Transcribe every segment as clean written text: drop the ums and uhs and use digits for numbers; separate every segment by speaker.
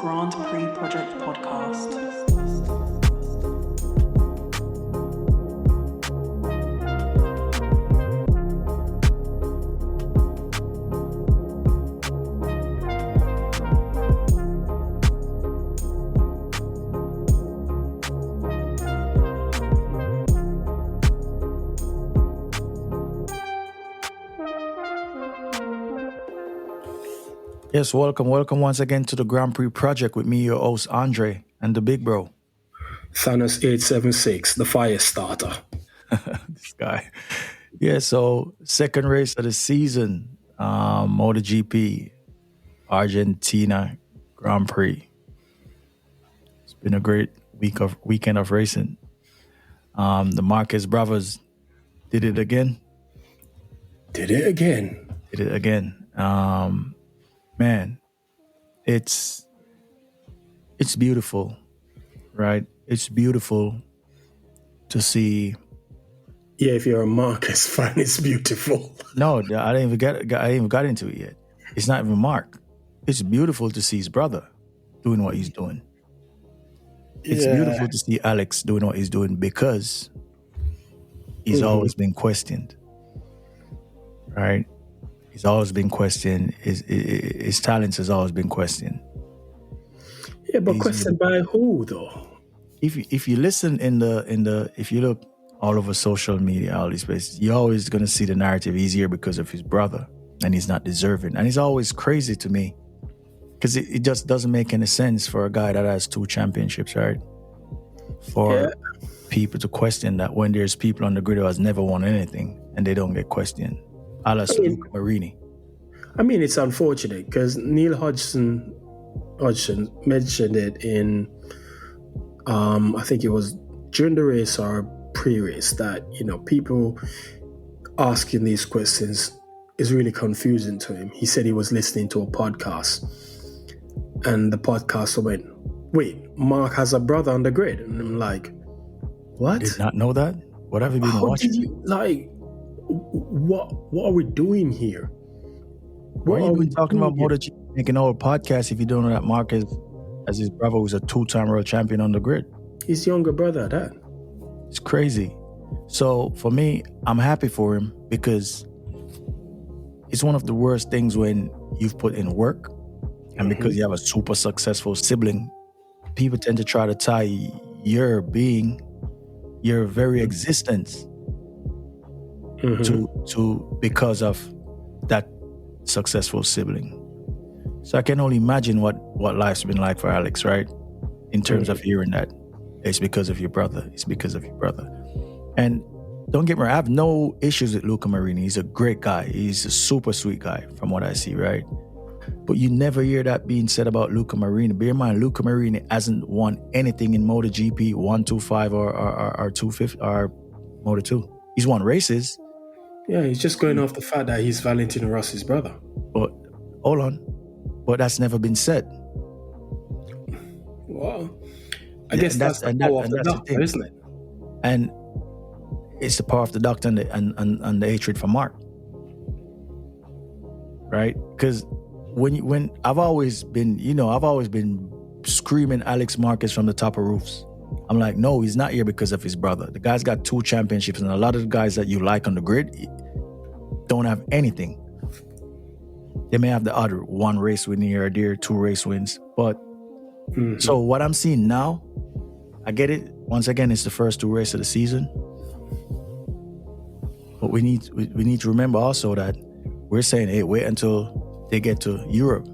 Speaker 1: Grand Prix Project podcast.
Speaker 2: Yes, welcome once again to the Grand Prix Project with me, your host, Andre, and the big bro.
Speaker 3: Thanos 876, the fire starter.
Speaker 2: This guy. Yeah, so second race of the season, MotoGP, Argentina Grand Prix. It's been a great weekend of racing. The Marquez brothers did it again. Man, it's beautiful, right? It's beautiful to see.
Speaker 3: Yeah, if you're a Marquez fan, it's beautiful.
Speaker 2: No, I didn't even got into it yet. It's not even Mark. It's beautiful to see his brother doing what he's doing. It's beautiful to see Alex doing what he's doing because he's always been questioned, right? He's always been questioned. His talents has always been questioned.
Speaker 3: Yeah, but questioned by who though?
Speaker 2: If you listen if you look all over social media, all these places, you're always gonna see the narrative he's here because of his brother and he's not deserving. And it's always crazy to me because it just doesn't make any sense for a guy that has 2 championships, right? For people to question that when there's people on the grid who has never won anything and they don't get questioned. Luca Marini.
Speaker 3: I mean, it's unfortunate because Neil Hodgson mentioned it in, I think it was during the race or pre-race that, people asking these questions is really confusing to him. He said he was listening to a podcast and the podcaster went, "Wait, Mark has a brother on the grid." And I'm like, what?
Speaker 2: Did not know that? What have you been watching?
Speaker 3: What are we doing here?
Speaker 2: Why are we talking about MotoGP, making our podcast if you don't know that Marquez, as his brother, who's a 2-time world champion on the grid?
Speaker 3: His younger brother, that.
Speaker 2: It's crazy. So for me, I'm happy for him because it's one of the worst things when you've put in work and because you have a super successful sibling, people tend to try to tie your being, your very existence to because of that successful sibling. So I can only imagine what life's been like for Alex, right? In terms of hearing that. It's because of your brother. It's because of your brother. And don't get me wrong, I have no issues with Luca Marini. He's a great guy. He's a super sweet guy from what I see, right? But you never hear that being said about Luca Marini. Bear in mind, Luca Marini hasn't won anything in MotoGP 125 or 250 or Moto2. He's won races.
Speaker 3: Yeah, he's just going off the fact that he's Valentino Rossi's brother.
Speaker 2: But hold on. But that's never been said.
Speaker 3: Well, I guess that's the power of the doctor, isn't it?
Speaker 2: And it's the power of the doctor and the hatred for Mark. Right? Because when I've always been screaming Alex Marquez from the top of roofs. I'm like, no, he's not here because of his brother. The guy's got 2 championships, and a lot of the guys that you like on the grid don't have anything. They may have the other 1 race win here or there, 2 race wins. But so what I'm seeing now, I get it. Once again, it's the first 2 races of the season. But we need to remember also that we're saying, hey, wait until they get to Europe.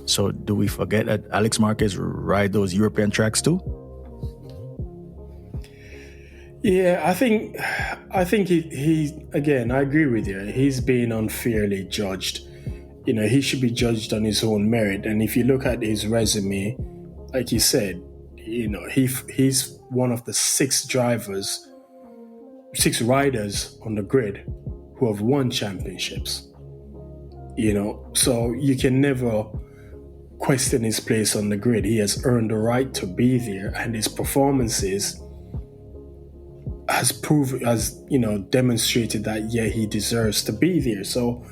Speaker 2: So do we forget that Alex Marquez ride those European tracks too?
Speaker 3: Yeah, I think he again, I agree with you. He's being unfairly judged. He should be judged on his own merit. And if you look at his resume, like you said, he's one of the 6 riders on the grid who have won championships. So you can never question his place on the grid. He has earned the right to be there, and his performances has demonstrated that he deserves to be there. So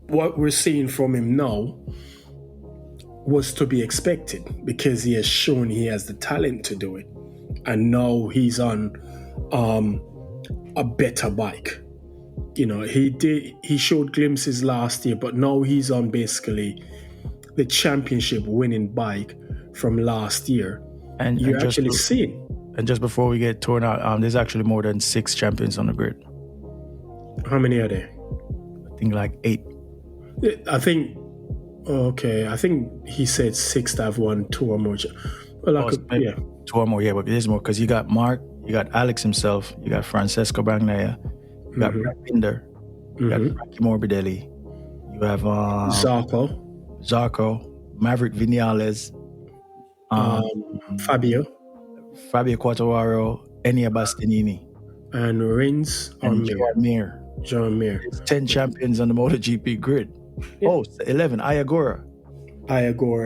Speaker 3: what we're seeing from him now was to be expected because he has shown he has the talent to do it. And now he's on a better bike. He showed glimpses last year, but now he's on basically the championship winning bike from last year. And you're actually seeing.
Speaker 2: And just before we get torn out, there's actually more than 6 champions on the grid.
Speaker 3: How many are there?
Speaker 2: I think like 8.
Speaker 3: I think he said 6 that have won 2 or more. Well,
Speaker 2: 2 or more, yeah, but there's more because you got Marc, you got Alex himself, you got Francesco Bagnaia, you got Binder, you got Frankie Morbidelli, you have Zarco, Maverick Vinales,
Speaker 3: Fabio
Speaker 2: Quartararo, Enia Bastianini,
Speaker 3: and Rins
Speaker 2: and Johann Mir. 10 champions on the MotoGP grid. Yeah. 11. Agura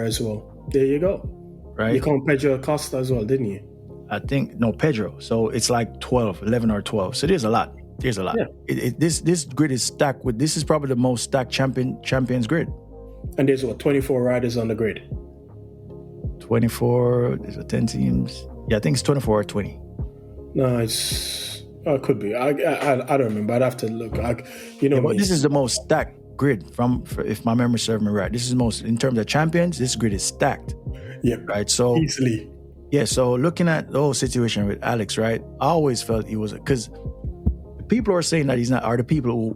Speaker 3: as well. There you go.
Speaker 2: Right.
Speaker 3: You called Pedro Acosta as well, didn't you?
Speaker 2: I think Pedro. So it's like 11 or 12. So there's a lot. Yeah. This grid is stacked with. This is probably the most stacked champions grid.
Speaker 3: And there's 24 riders on the grid.
Speaker 2: 24. There's 10 teams. Yeah, I think it's 24 or 20.
Speaker 3: No, it could be. I don't remember. I'd have to look. But
Speaker 2: this is the most stacked grid if my memory serves me right. This is the most, in terms of champions, this grid is stacked.
Speaker 3: Yeah.
Speaker 2: Right. So
Speaker 3: easily.
Speaker 2: Yeah. So looking at the whole situation with Alex, right? I always felt he was, because people are saying that he's not, are the people who,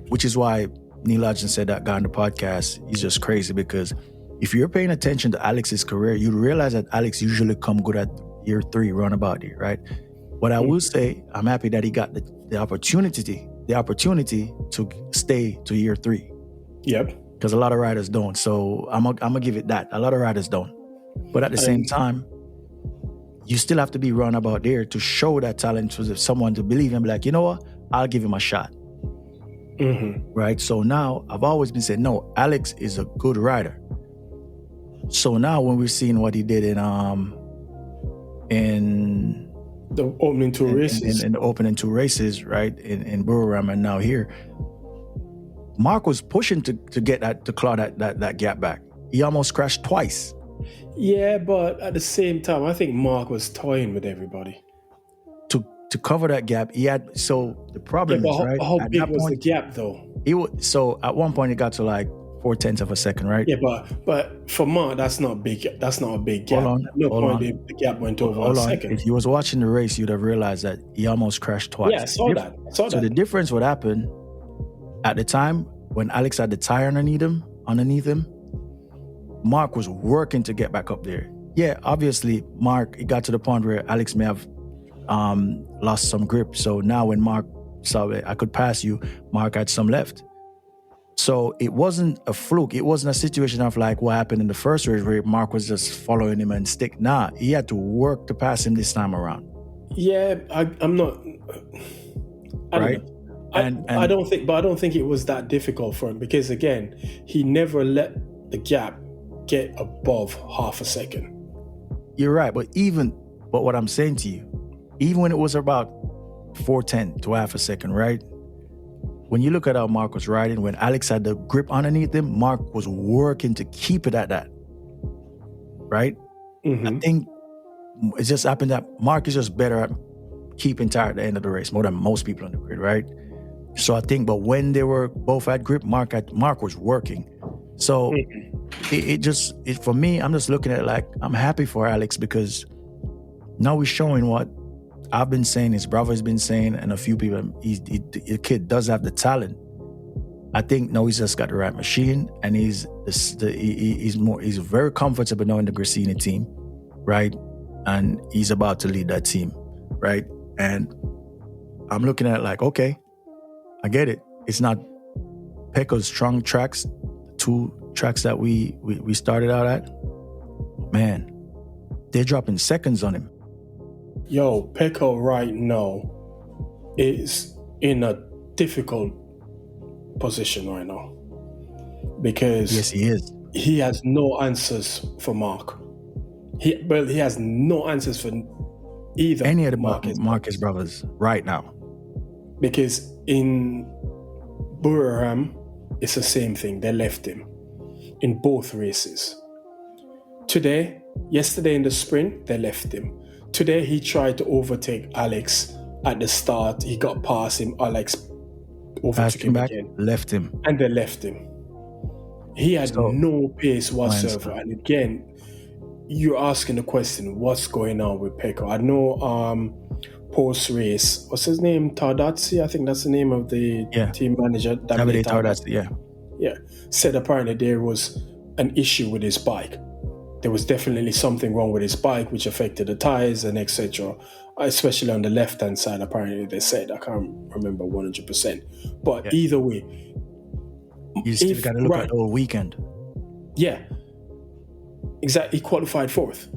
Speaker 2: which is why Neil Hodgson said that guy on the podcast, he's just crazy, because if you're paying attention to Alex's career, you'd realize that Alex usually come good at year 3, roundabout here, right? But I will say, I'm happy that he got the opportunity to stay to year 3.
Speaker 3: Yep.
Speaker 2: Because a lot of riders don't. So I'm gonna give it that. A lot of riders don't. But at the same time, you still have to be roundabout there to show that talent to someone to believe and be like, you know what? I'll give him a shot.
Speaker 3: Mm-hmm.
Speaker 2: Right? So now I've always been saying, no, Alex is a good rider. So now when we're seeing what he did in
Speaker 3: the opening 2 races.
Speaker 2: In the opening 2 races, right? In Buriram and now here. Marc was pushing to get that, to claw that gap back. He almost crashed twice.
Speaker 3: Yeah, but at the same time, I think Marc was toying with everybody.
Speaker 2: To cover that gap, he had, so the problem is, right?
Speaker 3: How big was the gap though?
Speaker 2: So at one point it got to like 0.4 of a second, right?
Speaker 3: Yeah, but for Marc, that's not big. That's not a big gap.
Speaker 2: Hold on.
Speaker 3: The gap went over a second.
Speaker 2: If you was watching the race, you'd have realized that he almost crashed twice.
Speaker 3: Yeah, I saw that.
Speaker 2: So the difference would happen at the time when Alex had the tire underneath him. Marc was working to get back up there. Yeah, obviously, Marc, it got to the point where Alex may have lost some grip. So now when Marc saw it, I could pass you, Marc had some left. So it wasn't a fluke. It wasn't a situation of like what happened in the first race where Marc was just following him and stick. Nah, he had to work to pass him this time around.
Speaker 3: Yeah, I'm not.
Speaker 2: Right?
Speaker 3: I don't think it was that difficult for him, because again, he never let the gap get above half a second.
Speaker 2: You're right, but what I'm saying to you, even when it was about 0.4 to half a second, right? When you look at how Marc was riding, when Alex had the grip underneath him, Marc was working to keep it at that, right?
Speaker 3: Mm-hmm.
Speaker 2: I think it just happened that Marc is just better at keeping tire at the end of the race, more than most people on the grid, right? So I think, but when they were both at grip, Marc was working. So for me, I'm just looking at it like, I'm happy for Alex, because now he's showing what I've been saying, his brother's been saying, and a few people, the kid does have the talent. I think now he's just got the right machine, and he's very comfortable now in the Gresini team, right? And he's about to lead that team, right? And I'm looking at it like, okay, I get it. It's not Pecco's strong tracks, 2 tracks that we started out at. Man, they're dropping seconds on him.
Speaker 3: Yo, Pecco right now is in a difficult position right now, because
Speaker 2: yes, he is.
Speaker 3: He has no answers for Marc. He has no answers for either
Speaker 2: any of the Marquez brothers right now.
Speaker 3: Because in Buriram, it's the same thing. They left him in both races. Yesterday in the sprint, they left him. Today, he tried to overtake Alex at the start. He got past him. Alex overtook him again.
Speaker 2: Left him.
Speaker 3: And they left him. He had no pace whatsoever. And again, you're asking the question, what's going on with Pecco? I know post-race, what's his name? Tardazzi? I think that's the name of the team manager.
Speaker 2: Davide Tardazzi,
Speaker 3: Yeah. Said apparently there was an issue with his bike. There was definitely something wrong with his bike, which affected the tires and etc. Especially on the left-hand side, apparently they said. I can't remember 100%. But either way,
Speaker 2: you still got to look at the whole weekend.
Speaker 3: Yeah, exactly. He qualified fourth.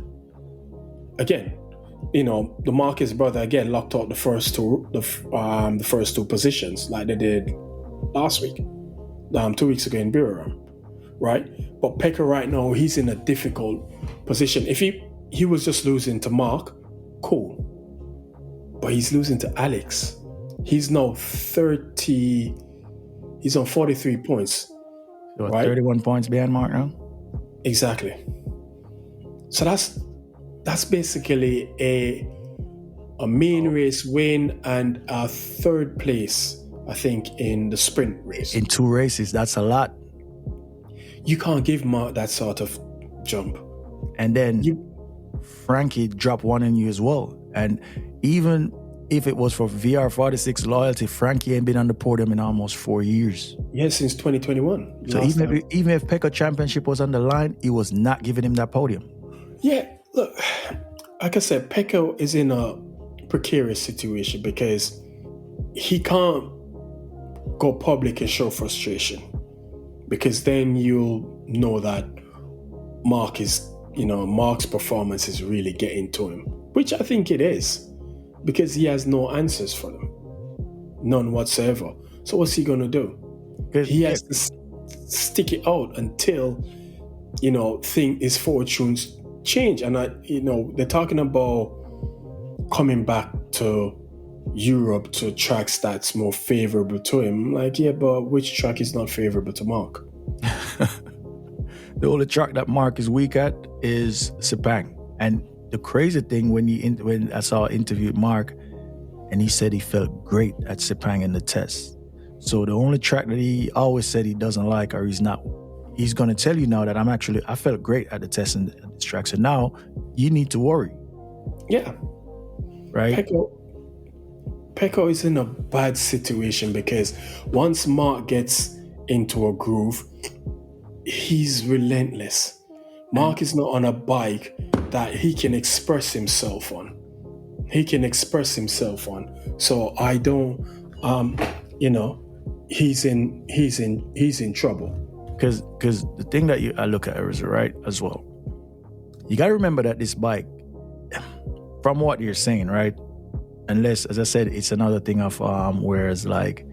Speaker 3: Again, the Marquez brother again locked out the first two positions like they did last week, 2 weeks ago in Birmingham, right? But Pecco right now, he's in a difficult position. If he was just losing to Marc, cool, but he's losing to Alex. He's now 30. He's on 43 points.
Speaker 2: So
Speaker 3: right?
Speaker 2: 31 points behind Marc now?
Speaker 3: Exactly. So that's basically a main race win and a third place, I think, in the sprint race.
Speaker 2: In 2 races, that's a lot.
Speaker 3: You can't give Marc that sort of jump.
Speaker 2: And then Frankie dropped one in you as well. And even if it was for VR46 loyalty, Frankie ain't been on the podium in almost 4 years.
Speaker 3: Yeah, since 2021.
Speaker 2: So even if Pecco Championship was on the line, he was not giving him that podium.
Speaker 3: Yeah, look, like I said, Pecco is in a precarious situation because he can't go public and show frustration, because then you'll know that Marc's performance is really getting to him, which I think it is. Because he has no answers for them. None whatsoever. So what's he going to do? He has to stick it out until, his fortunes change. And, they're talking about coming back to Europe to tracks that's more favorable to him. Like, yeah, but which track is not favorable to Marc?
Speaker 2: The only track that Marc is weak at is Sepang. And the crazy thing, when I saw an interview with Marc, and he said he felt great at Sepang in the test. So the only track that he always said he doesn't like, or he's going to tell you now that I felt great at the test in this track. So now you need to worry.
Speaker 3: Yeah.
Speaker 2: Right?
Speaker 3: Pecco is in a bad situation because once Marc gets into a groove, he's relentless. Marc is not on a bike that he can express himself on. So I don't, he's in trouble.
Speaker 2: Because the thing that I look at is right as well. You got to remember that this bike, from what you're saying, right? Unless, as I said, it's another thing of whereas like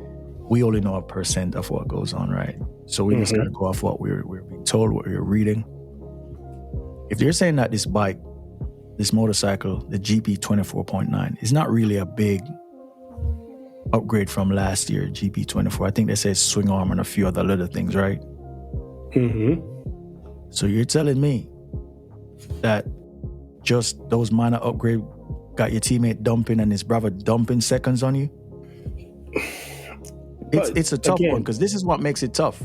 Speaker 2: we only know 1% of what goes on, right? So we just got to go off what we're being told, what we're reading. If you're saying that this bike, this motorcycle, the GP 24.9, is not really a big upgrade from last year, GP 24. I think they say swing arm and a few other little things, right? So you're telling me that just those minor upgrades got your teammate dumping and his brother dumping seconds on you? It's a tough one, because this is what makes it tough.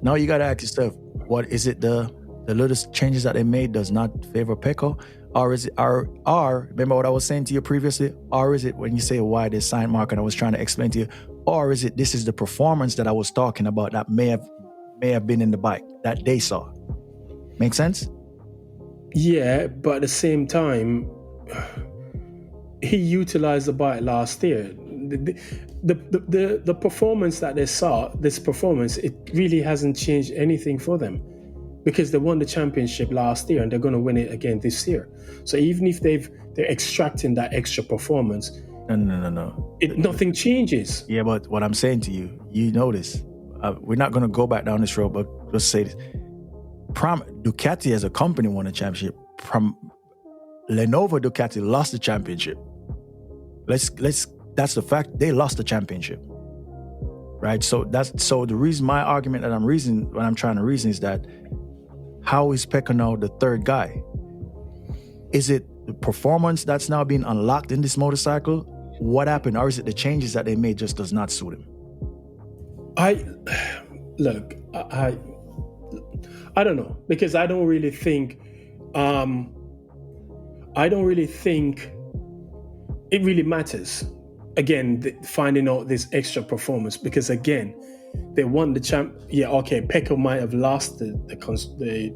Speaker 2: Now you got to ask yourself, what is it the little changes that they made does not favor Pecco? Or is it, remember what I was saying to you previously? Or is it when you say why they signed Marc, and I was trying to explain to you, or is it this is the performance that I was talking about that may have been in the bike that they saw? Make sense?
Speaker 3: Yeah, but at the same time, he utilized the bike last year. The performance that they saw, this performance, it really hasn't changed anything for them, because they won the championship last year and they're going to win it again this year. So even if they're extracting that extra performance,
Speaker 2: no,
Speaker 3: nothing changes.
Speaker 2: Yeah, but what I'm saying to you, you know this. We're not going to go back down this road, but let's say this. Ducati as a company won a championship. Lenovo Ducati lost the championship. That's the fact. They lost the championship, right? So the reason, my argument that what I'm trying to reason is that how is Pecco now the third guy? Is it the performance that's now being unlocked in this motorcycle? What happened? Or is it the changes that they made just does not suit him?
Speaker 3: I don't know, because I don't really think it really matters. Again, finding out this extra performance, because again, they won the champ. Yeah, okay, Pecco might have lost the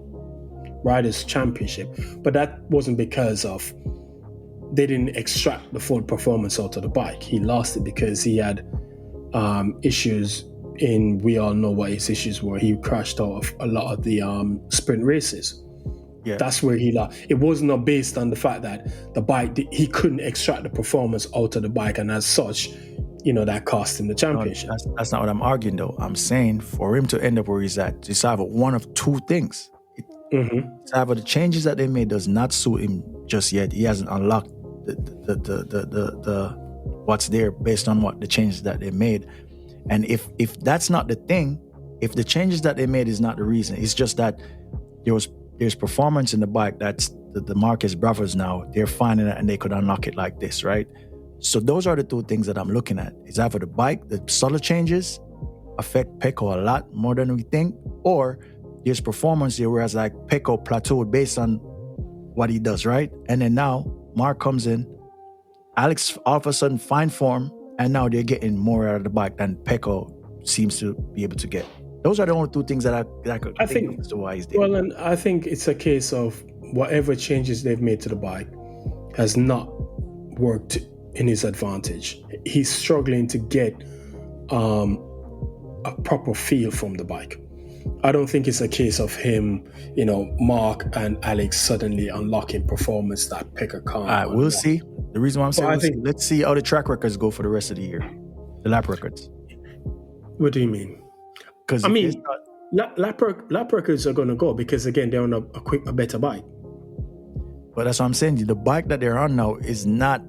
Speaker 3: Riders' Championship, but that wasn't because of they didn't extract the full performance out of the bike. He lost it because he had issues in. We all know what his issues were. He crashed out of a lot of the sprint races.
Speaker 2: Yeah.
Speaker 3: That's where he lost. It wasn't based on the fact that the bike, he couldn't extract the performance out of the bike, and as such, that cost him the championship.
Speaker 2: No, that's not what I'm arguing, though. I'm saying for him to end up where he's at, it's either one of two things. It's either the changes that they made does not suit him just yet. He hasn't unlocked the what's there based on what the changes that they made. And if that's not the thing, if the changes that they made is not the reason, it's just that there's performance in the bike that's the Marquez brothers now, they're finding it and they could unlock it like this, right? So those are the two things that I'm looking at. It's either the bike, the subtle changes affect Pecco a lot more than we think, or there's performance here, whereas like Pecco plateaued based on what he does, right? And then now Marc comes in, Alex all of a sudden find form, and now they're getting more out of the bike than Pecco seems to be able to get. Those are the only two things that I think as to why he's there.
Speaker 3: Well, and I think it's a case of whatever changes they've made to the bike has not worked in his advantage. He's struggling to get a proper feel from the bike. I don't think it's a case of him, Marc and Alex suddenly unlocking performance that Pecco can't.
Speaker 2: All right, we'll see. The reason why I'm saying let's see how the track records go for the rest of the year, the lap records.
Speaker 3: What do you mean?
Speaker 2: Because
Speaker 3: lap records are going to go because again they're on a better bike.
Speaker 2: But that's what I'm saying. The bike that they're on now is not,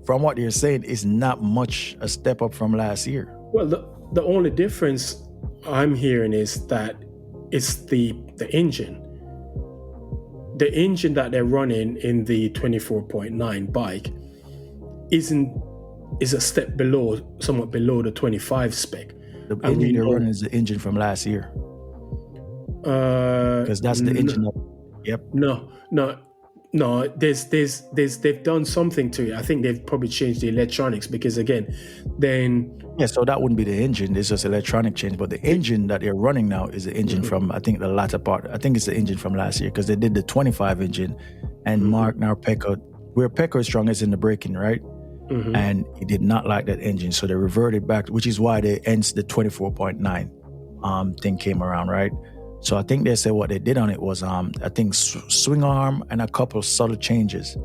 Speaker 2: from what they're saying, is not much a step up from last year.
Speaker 3: Well, the only difference I'm hearing is that it's the engine. The engine that they're running in the 24.9 bike is a step below, somewhat below the 25 spec.
Speaker 2: The engine they're running is the engine from last year. Because that's the engine. Yep. No. They've done something to it. I think they've probably changed the electronics because again, so that wouldn't be the engine. It's just electronic change. But the engine that they're running now is the engine from, I think, the latter part. I think it's the engine from last year because they did the 25 engine, and Marc now Pecco, where Pecco is strong is in the braking, right? And he did not like that engine, so they reverted back, which is why the 24.9 thing came around, right? So I think they said what they did on it was, I think swing arm and a couple of subtle changes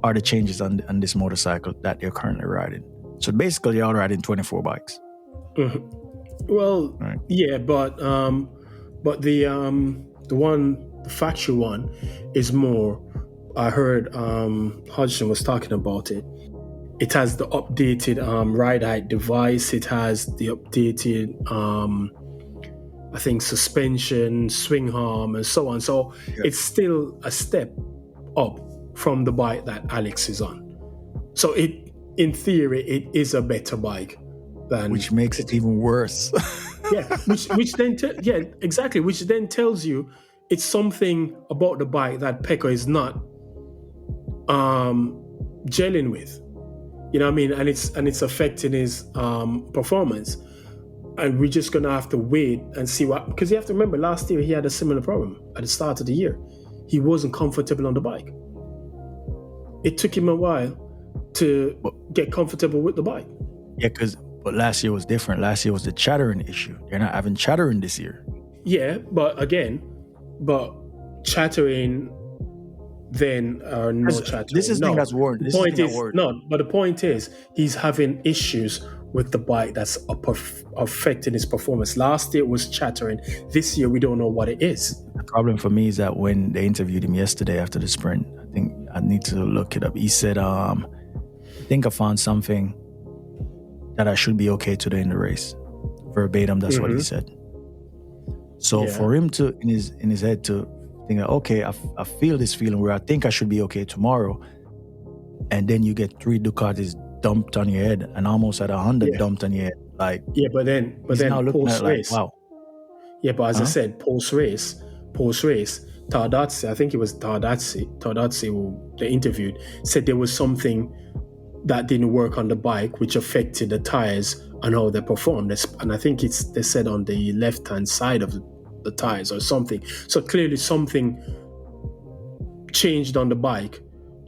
Speaker 2: are the changes on this motorcycle that they're currently riding. So basically, they're all riding 24 bikes.
Speaker 3: Well, right. Yeah, but the factual one is more. I heard Hodgson was talking about it. It has the updated ride height device. It has the updated, I think, suspension, swing arm, and so on. So it's still a step up from the bike that Alex is on. So in theory, it is a better bike than.
Speaker 2: Which makes it even worse.
Speaker 3: Which then exactly. Which then tells you it's something about the bike that Pecco is not gelling with. You know what I mean? And it's affecting his performance. And we're just gonna have to wait and see what, because you have to remember last year he had a similar problem at the start of the year. He wasn't comfortable on the bike. It took him a while to get comfortable with the bike.
Speaker 2: Yeah, but last year was different. Last year was the chattering issue. They're not having chattering this year.
Speaker 3: Yeah, but chattering then or no chattering.
Speaker 2: This is the thing that's worrying.
Speaker 3: But the point is he's having issues with the bike that's affecting his performance. Last year it was chattering. This year we don't know what it is.
Speaker 2: The problem for me is that when they interviewed him yesterday after the sprint, I think I need to look it up. He said, I think I found something that I should be okay today in the race. Verbatim, that's what he said. So
Speaker 3: Yeah.
Speaker 2: for him to in his head to think, okay, I feel this feeling where I think I should be okay tomorrow, and then you get 3 Ducatis dumped on your head and almost at 100
Speaker 3: Yeah.
Speaker 2: dumped on your head. Like,
Speaker 3: Yeah, but then
Speaker 2: he's now looking at it like,
Speaker 3: post-race.
Speaker 2: wow.
Speaker 3: Yeah, but as I
Speaker 2: Huh?
Speaker 3: said, post-race, Tardazzi, I think it was Tardazzi who they interviewed, said there was something that didn't work on the bike, which affected the tires and how they performed. And I think they said on the left-hand side of the tires or something. So clearly something changed on the bike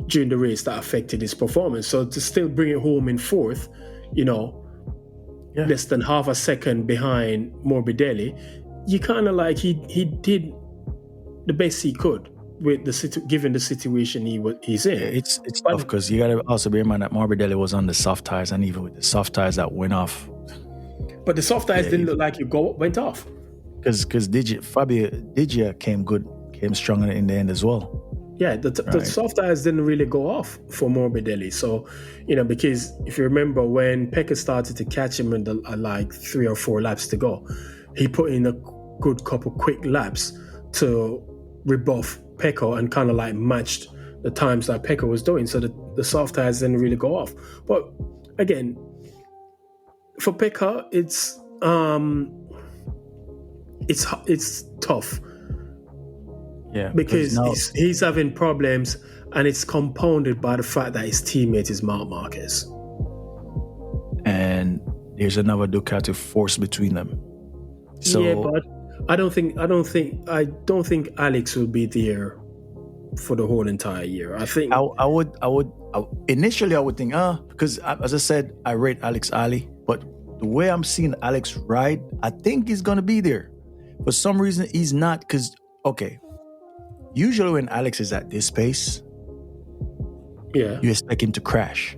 Speaker 3: during the race that affected his performance. So to still bring it home in fourth, less than half a second behind Morbidelli, you kind of like he did the best he could with given the situation he's in.
Speaker 2: It's tough because you got to also bear in mind that Morbidelli was on the soft tires, and even with the soft tires that went off.
Speaker 3: But the soft tires didn't look like went off.
Speaker 2: Because Fabio Digia came stronger in the end as well.
Speaker 3: Yeah, the soft tires didn't really go off for Morbidelli. So, because if you remember when Pecco started to catch him in like 3 or 4 laps to go, he put in a good couple quick laps to rebuff Pecco and kind of like matched the times that Pecco was doing. So the soft tires didn't really go off. But again, for Pecco, it's tough.
Speaker 2: Yeah,
Speaker 3: because he's having problems, and it's compounded by the fact that his teammate is Marc Marquez.
Speaker 2: And there's another Ducati force between them. So,
Speaker 3: yeah, but I don't think Alex will be there for the whole entire year. I think
Speaker 2: I would initially I would think because as I said, I rate Alex highly, but the way I'm seeing Alex ride, I think he's gonna be there. For some reason he's not, because usually when Alex is at this pace, you expect him to crash,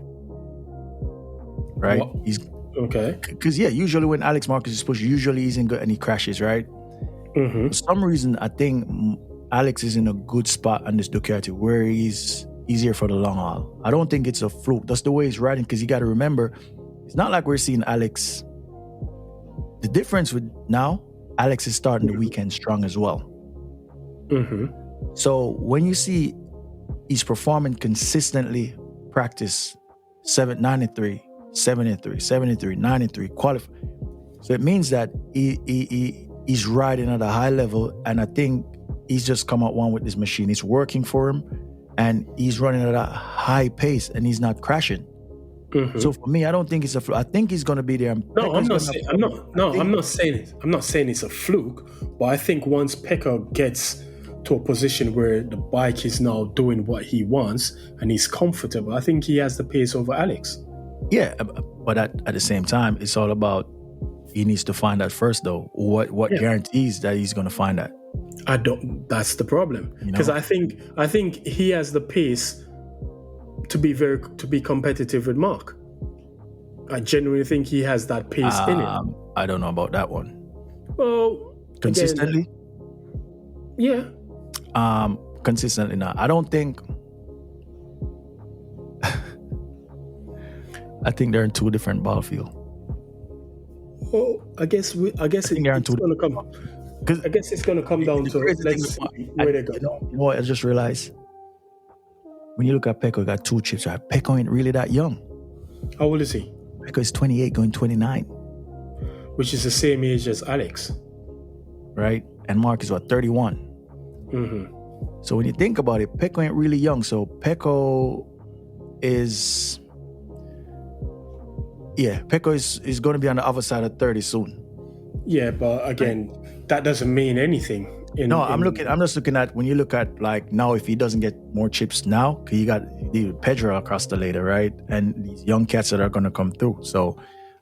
Speaker 2: right?
Speaker 3: What?
Speaker 2: He's
Speaker 3: okay
Speaker 2: because usually when Alex Marquez is pushed, usually he's in good and he crashes, right?
Speaker 3: Mm-hmm.
Speaker 2: For some reason, I think Alex is in a good spot on this Ducati where he's here for the long haul. I don't think it's a fluke. That's the way he's riding, because you got to remember, it's not like we're seeing Alex. The difference with now, Alex is starting the weekend strong as well.
Speaker 3: Mm-hmm.
Speaker 2: So when you see he's performing consistently, practice 793, 73, 73, 93, qualify. So it means that he's riding at a high level, and I think he's just come out one with this machine. It's working for him, and he's running at a high pace, and he's not crashing. Mm-hmm. So for me, I don't think it's a fluke. I think he's going to be there. I'm not
Speaker 3: saying it's a fluke, but I think once Pecco gets to a position where the bike is now doing what he wants and he's comfortable, I think he has the pace over Alex.
Speaker 2: Yeah, but at the same time, it's all about, he needs to find that first, though. What guarantees that he's going to find that?
Speaker 3: That's the problem, because I think he has the pace to be competitive with Marc. I genuinely think he has that pace in him.
Speaker 2: I don't know about that one.
Speaker 3: Well,
Speaker 2: consistently,
Speaker 3: again,
Speaker 2: consistently not. I don't think. I think they're in 2 different ball fields.
Speaker 3: Well, I guess it's going to come. I guess it's going to come down to let's see where they go.
Speaker 2: You know what? I just realized, when you look at Pecco, he got 2 chips. Right? Pecco ain't really that young.
Speaker 3: How old is he?
Speaker 2: Pecco is 28, going 29.
Speaker 3: Which is the same age as Alex.
Speaker 2: Right? And Marc is 31.
Speaker 3: Mm-hmm.
Speaker 2: So when you think about it, Pecco ain't really young. So Pecco is going to be on the other side of 30 soon. Yeah,
Speaker 3: but again, that doesn't mean anything.
Speaker 2: I'm just looking at, when you look at, like, now, if he doesn't get more chips now, because you got Pedro Acosta later, right? And these young cats that are going to come through. So,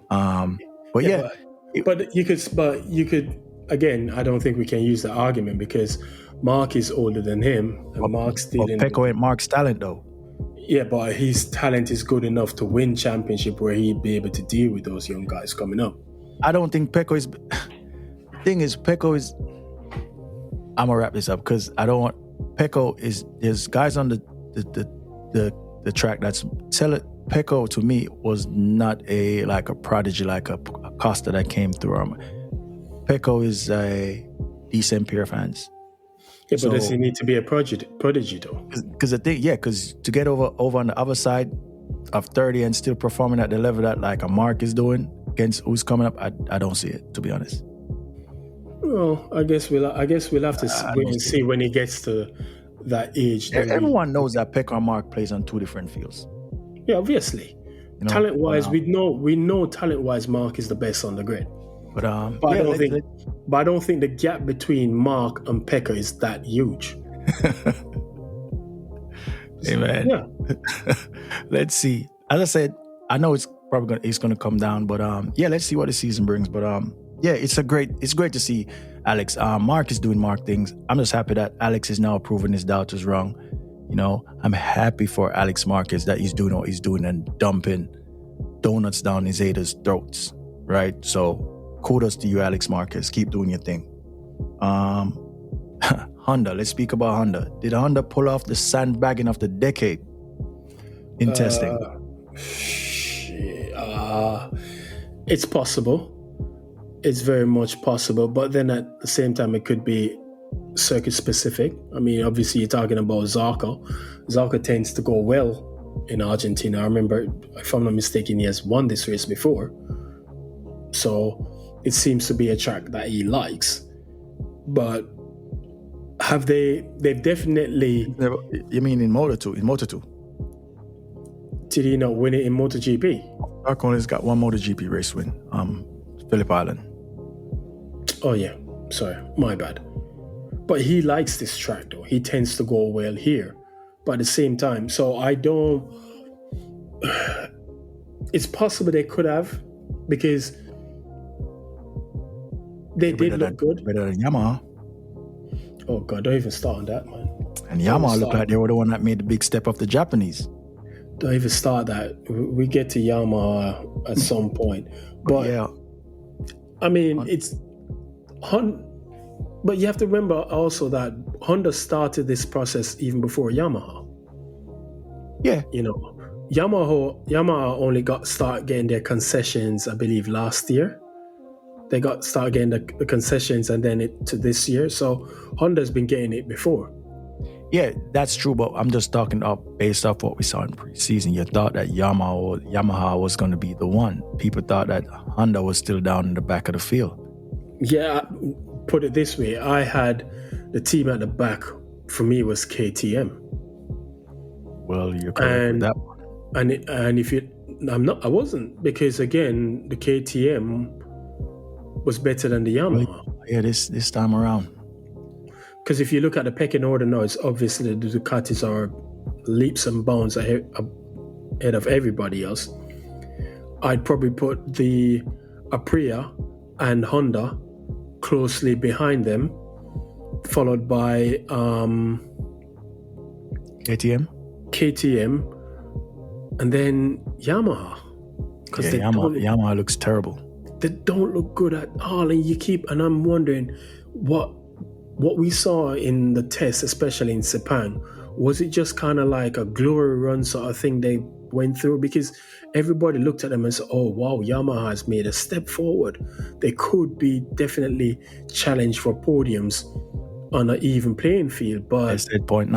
Speaker 2: but you could, again, I don't think we can use the argument, because Marc is older than him, and Marc's still in. Pecco ain't Marc's talent, though.
Speaker 3: Yeah, but his talent is good enough to win championship, where he'd be able to deal with those young guys coming up.
Speaker 2: I don't think Pecco is. Thing is, Pecco is. I'm gonna wrap this up, because I don't want. Pecco is. There's guys on the track that's tell it. Pecco, to me, was not a prodigy like a Acosta that came through him. Pecco is decent pair of hands.
Speaker 3: Yeah, but does he need to be a prodigy though?
Speaker 2: Because because to get over on the other side of 30 and still performing at the level that like a Marc is doing against who's coming up, I don't see it, to be honest.
Speaker 3: Well, I guess we'll have to wait and see when he gets to that age.
Speaker 2: Everyone knows that Pecco and Marc plays on two different fields.
Speaker 3: Yeah, obviously. Talent-wise, we know talent-wise Marc is the best on the grid. But I don't think the gap between Marc and Pecco is that huge.
Speaker 2: Hey man, yeah. Let's see. As I said, I know it's probably gonna come down, but let's see what the season brings. But it's great to see Alex. Marc is doing Marc things. I'm just happy that Alex is now proving his doubters wrong. You know, I'm happy for Alex Marquez that he's doing what he's doing and dumping donuts down his haters' throats, right? So kudos to you, Alex Marquez. Keep doing your thing. Honda, let's speak about Honda. Did Honda pull off the sandbagging of the decade in testing?
Speaker 3: It's possible. It's very much possible. But then at the same time, it could be circuit specific. I mean, obviously, you're talking about Zarco. Zarco tends to go well in Argentina. I remember, if I'm not mistaken, he has won this race before. So it seems to be a track that he likes. But they've definitely...
Speaker 2: You mean in Moto2? In Moto2?
Speaker 3: Did he not win it in MotoGP?
Speaker 2: Zarco has got one MotoGP race win. Phillip Island.
Speaker 3: Oh yeah, sorry, my bad. But he likes this track though. He tends to go well here. But at the same time, so I don't... It's possible they could have, because they did look good.
Speaker 2: Better than Yamaha.
Speaker 3: Oh God, don't even start on that, man.
Speaker 2: And Yamaha looked like they were the one that made the big step off the Japanese.
Speaker 3: Don't even start that. We get to Yamaha at some point. But
Speaker 2: yeah,
Speaker 3: I mean, it's... But you have to remember also that Honda started this process even before Yamaha.
Speaker 2: Yeah.
Speaker 3: You know, Yamaha only started getting their concessions, I believe, last year. They started getting the concessions and then to this year. So Honda's been getting it before.
Speaker 2: Yeah, that's true. But I'm just talking based off what we saw in preseason. You thought that Yamaha was going to be the one. People thought that Honda was still down in the back of the field. Yeah,
Speaker 3: put it this way. I had the team at the back, for me, was KTM.
Speaker 2: Well, you're correct with that one.
Speaker 3: And if you... I wasn't, because again, the KTM was better than the Yamaha.
Speaker 2: Yeah, this time around.
Speaker 3: Because if you look at the pecking order now, it's obviously the Ducatis are leaps and bounds ahead of everybody else. I'd probably put the Aprilia and Honda closely behind them, followed by KTM, and then Yamaha.
Speaker 2: Because Yamaha looks terrible.
Speaker 3: They don't look good at all, and I'm wondering what we saw in the test, especially in Sepang, was it just kind of like a glory run sort of thing they went through? Because everybody looked at them and said, oh wow, Yamaha has made a step forward. They could be definitely challenged for podiums on an even playing field. But
Speaker 2: I said 0.9.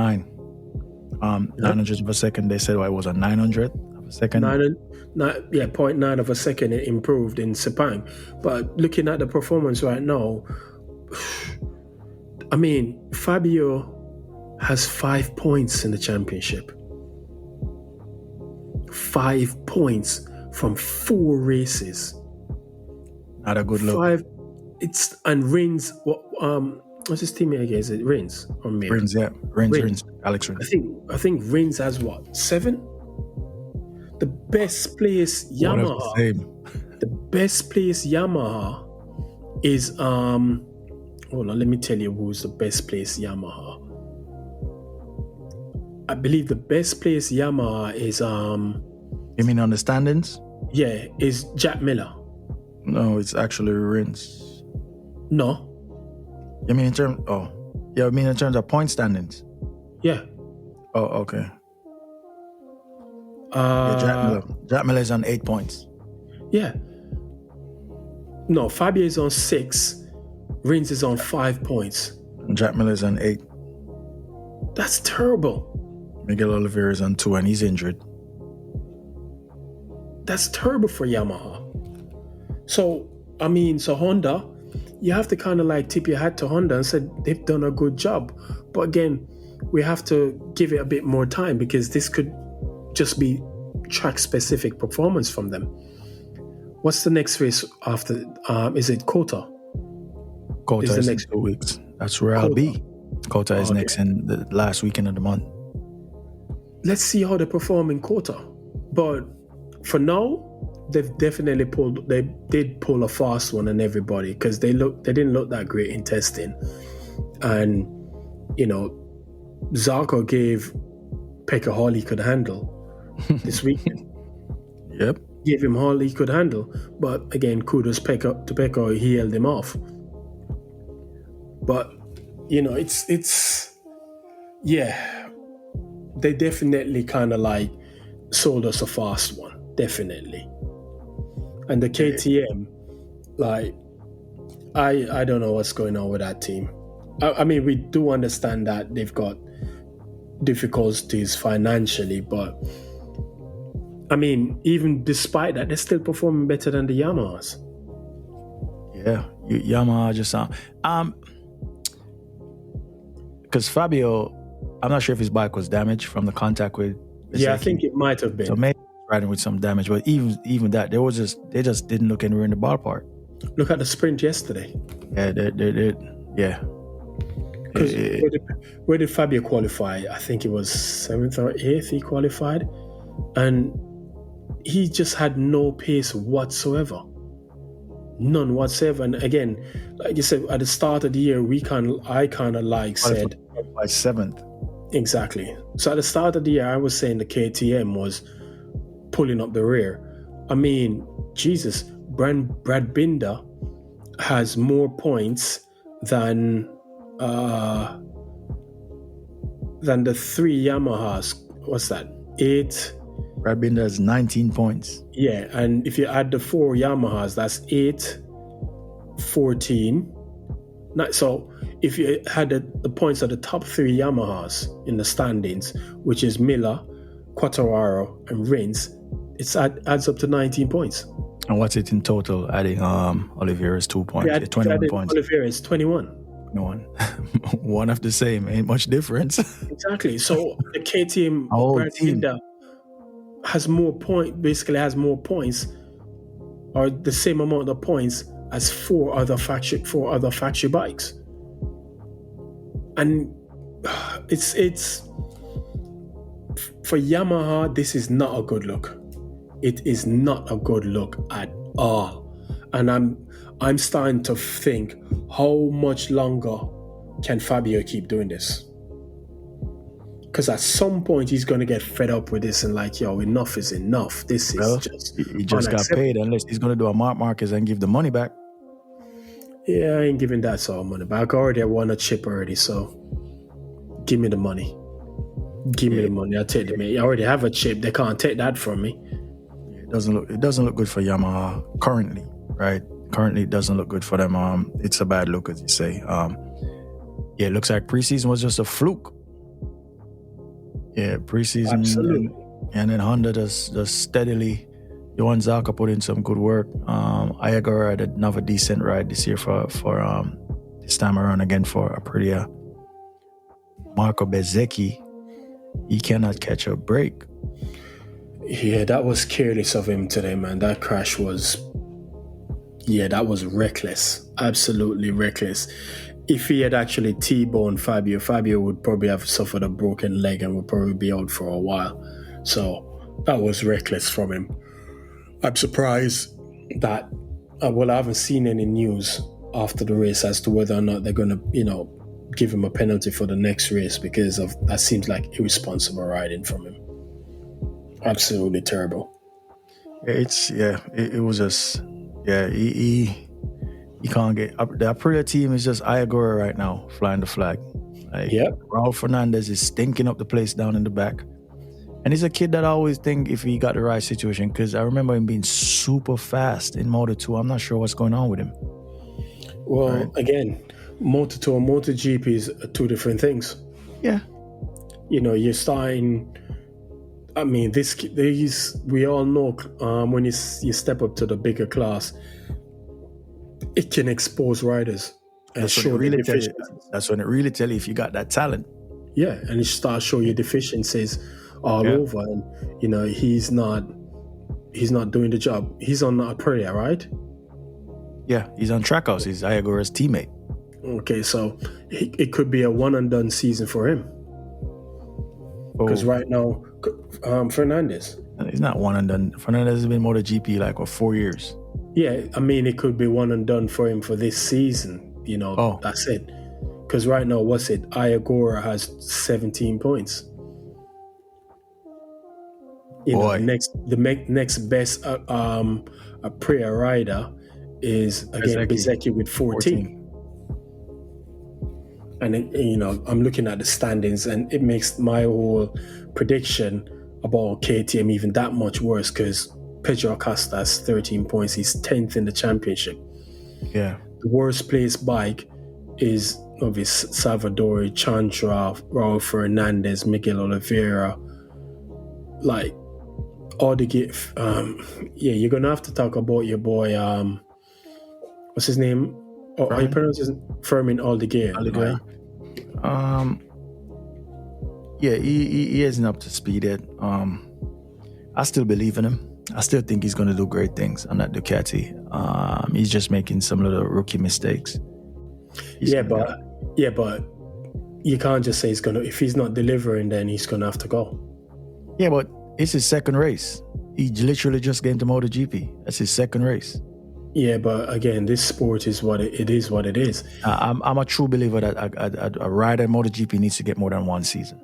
Speaker 2: 900 of a second. They said it was a 900 of a second.
Speaker 3: 0.9 of a second it improved in Sepang. But looking at the performance right now, I mean, Fabio has 5 points in the championship. 5 points from 4 races.
Speaker 2: Not a good look.
Speaker 3: And Rins. What's his teammate again? Is it Rins or Mir?
Speaker 2: Rins, yeah. Rins. Alex Rins.
Speaker 3: I think Rins has what? 7. The best place Yamaha. The best place Yamaha is hold on, let me tell you who's the best place Yamaha. I believe the best place Yamaha is
Speaker 2: You mean on the standings?
Speaker 3: Yeah, is Jack Miller.
Speaker 2: No, it's actually Rins.
Speaker 3: No.
Speaker 2: You mean in terms of point standings?
Speaker 3: Yeah.
Speaker 2: Oh, okay. Jack Miller is on 8 points.
Speaker 3: Yeah. No, Fabio is on 6. Rins is on 5 points.
Speaker 2: Jack Miller's on 8.
Speaker 3: That's terrible.
Speaker 2: Miguel Oliveira's on 2 and he's injured.
Speaker 3: That's terrible for Yamaha. So Honda, you have to kind of like tip your hat to Honda and say they've done a good job. But again, we have to give it a bit more time because this could just be track-specific performance from them. What's the next race after? Is it Kota?
Speaker 2: Kota is next 2 weeks. That's where I'll be. Kota is next in the last weekend of the month.
Speaker 3: Let's see how they perform in Kota. But for now, they've definitely they did pull a fast one on everybody because they didn't look that great in testing. And, Zarco gave Pecco all he could handle this weekend.
Speaker 2: Yep.
Speaker 3: Gave him all he could handle. But again, kudos to Pecco, he held him off. But, they definitely kind of like sold us a fast one. Definitely. And the KTM, like, I don't know what's going on with that team. I mean, we do understand that they've got difficulties financially, but I mean, even despite that, they're still performing better than the Yamahas.
Speaker 2: Yeah, Yamaha just because Fabio, I'm not sure if his bike was damaged from the contact with.
Speaker 3: Yeah, I think it might have been.
Speaker 2: So maybe riding with some damage, but even that, they just didn't look anywhere in the ballpark.
Speaker 3: Look at the sprint yesterday.
Speaker 2: Yeah.
Speaker 3: Because where did Fabio qualify? I think it was 7th or 8th he qualified, and he just had no pace whatsoever. None whatsoever. And again, like you said, at the start of the year, I kind of like said
Speaker 2: by 7th.
Speaker 3: Exactly. So at the start of the year, I was saying the KTM was pulling up the rear. I mean, Jesus, Brad Binder has more points than the 3 Yamahas. What's that? 8.
Speaker 2: Brad Binder has 19 points.
Speaker 3: Yeah, and if you add the 4 Yamahas, that's 8, 14. So if you had the points of the top 3 Yamahas in the standings, which is Miller, Quartararo, and Rins, it adds up to 19 points.
Speaker 2: And what's it in total? Adding Oliveira's 2 points, 21 points.
Speaker 3: Oliveira's 21.
Speaker 2: No one, one of the same, ain't much difference.
Speaker 3: Exactly. So the KTM
Speaker 2: Brad
Speaker 3: Binder has more points, or the same amount of points as 4 other factory bikes, and it's for Yamaha. This is not a good look. It is not a good look at all, and I'm starting to think, how much longer can Fabio keep doing this? Because at some point he's going to get fed up with this and like, yo, enough is enough. This is
Speaker 2: he just got paid, unless he's going to do a Marc Marquez and give the money back.
Speaker 3: Yeah, I ain't giving that sort of money back. I won a chip already, so give me the money. Give me the money. I'll take the money. I already have a chip. They can't take that from me.
Speaker 2: It doesn't look good for Yamaha currently, right? Currently, it doesn't look good for them. It's a bad look, as you say. It looks like preseason was just a fluke. Yeah, preseason.
Speaker 3: Absolutely.
Speaker 2: And then Honda just steadily. Johann Zarco put in some good work. Agura had another decent ride this year for this time around again for Aprilia. Marco Bezzecchi, he cannot catch a break.
Speaker 3: Yeah, that was careless of him today, man. That crash was, that was reckless. Absolutely reckless. If he had actually T-boned Fabio would probably have suffered a broken leg and would probably be out for a while. So that was reckless from him. I'm surprised that, I haven't seen any news after the race as to whether or not they're going to, give him a penalty for the next race because of that. Seems like irresponsible riding from him. Absolutely terrible.
Speaker 2: It was just, he can't get up. The Aprilia team is just Agura right now, flying the flag. Raul Fernandez is stinking up the place down in the back. And he's a kid that I always think if he got the right situation, because I remember him being super fast in Moto2. I'm not sure what's going on with him.
Speaker 3: Well,
Speaker 2: Right.
Speaker 3: again, Moto2 and MotoGP is two different things.
Speaker 2: Yeah.
Speaker 3: You're starting. I mean, these we all know when you step up to the bigger class, it can expose riders and
Speaker 2: That's when it
Speaker 3: show the
Speaker 2: really tell you.
Speaker 3: deficiencies.
Speaker 2: That's when it really tell you if you got that talent.
Speaker 3: Yeah, and it starts showing you deficiencies all
Speaker 2: Yeah.
Speaker 3: over, and he's not doing the job. He's on Aprilia, right?
Speaker 2: Yeah, he's on Trackhouse. He's Agura's teammate.
Speaker 3: Okay, so it could be a one and done season for him. Because right now, Fernandez.
Speaker 2: He's not one and done. Fernandez has been MotoGP like for 4 years.
Speaker 3: Yeah, I mean, it could be one and done for him for this season. That's it. Because right now, what's it? Agura has 17 points.
Speaker 2: Boy.
Speaker 3: The next best Aprilia rider is again Bezzecchi with 14. And I'm looking at the standings, and it makes my whole prediction about KTM even that much worse, because Pedro Acosta has 13 points. He's 10th in the championship.
Speaker 2: Yeah.
Speaker 3: The worst placed bike is obviously Salvador Chantra, Raul Fernandez, Miguel Oliveira. Like all the you're gonna have to talk about your boy. What's his name? How you pronounce his Fermin Aldeguer.
Speaker 2: Yeah, he isn't up to speed yet. I still believe in him. I still think he's going to do great things on that Ducati. He's just making some little rookie mistakes.
Speaker 3: But you can't just say he's gonna. If he's not delivering, then he's gonna have to go.
Speaker 2: Yeah, but it's his second race. He literally just got into MotoGP. That's his second race.
Speaker 3: Yeah, but again, this sport is what it is. What it is.
Speaker 2: I'm a true believer that a rider in MotoGP needs to get more than one season.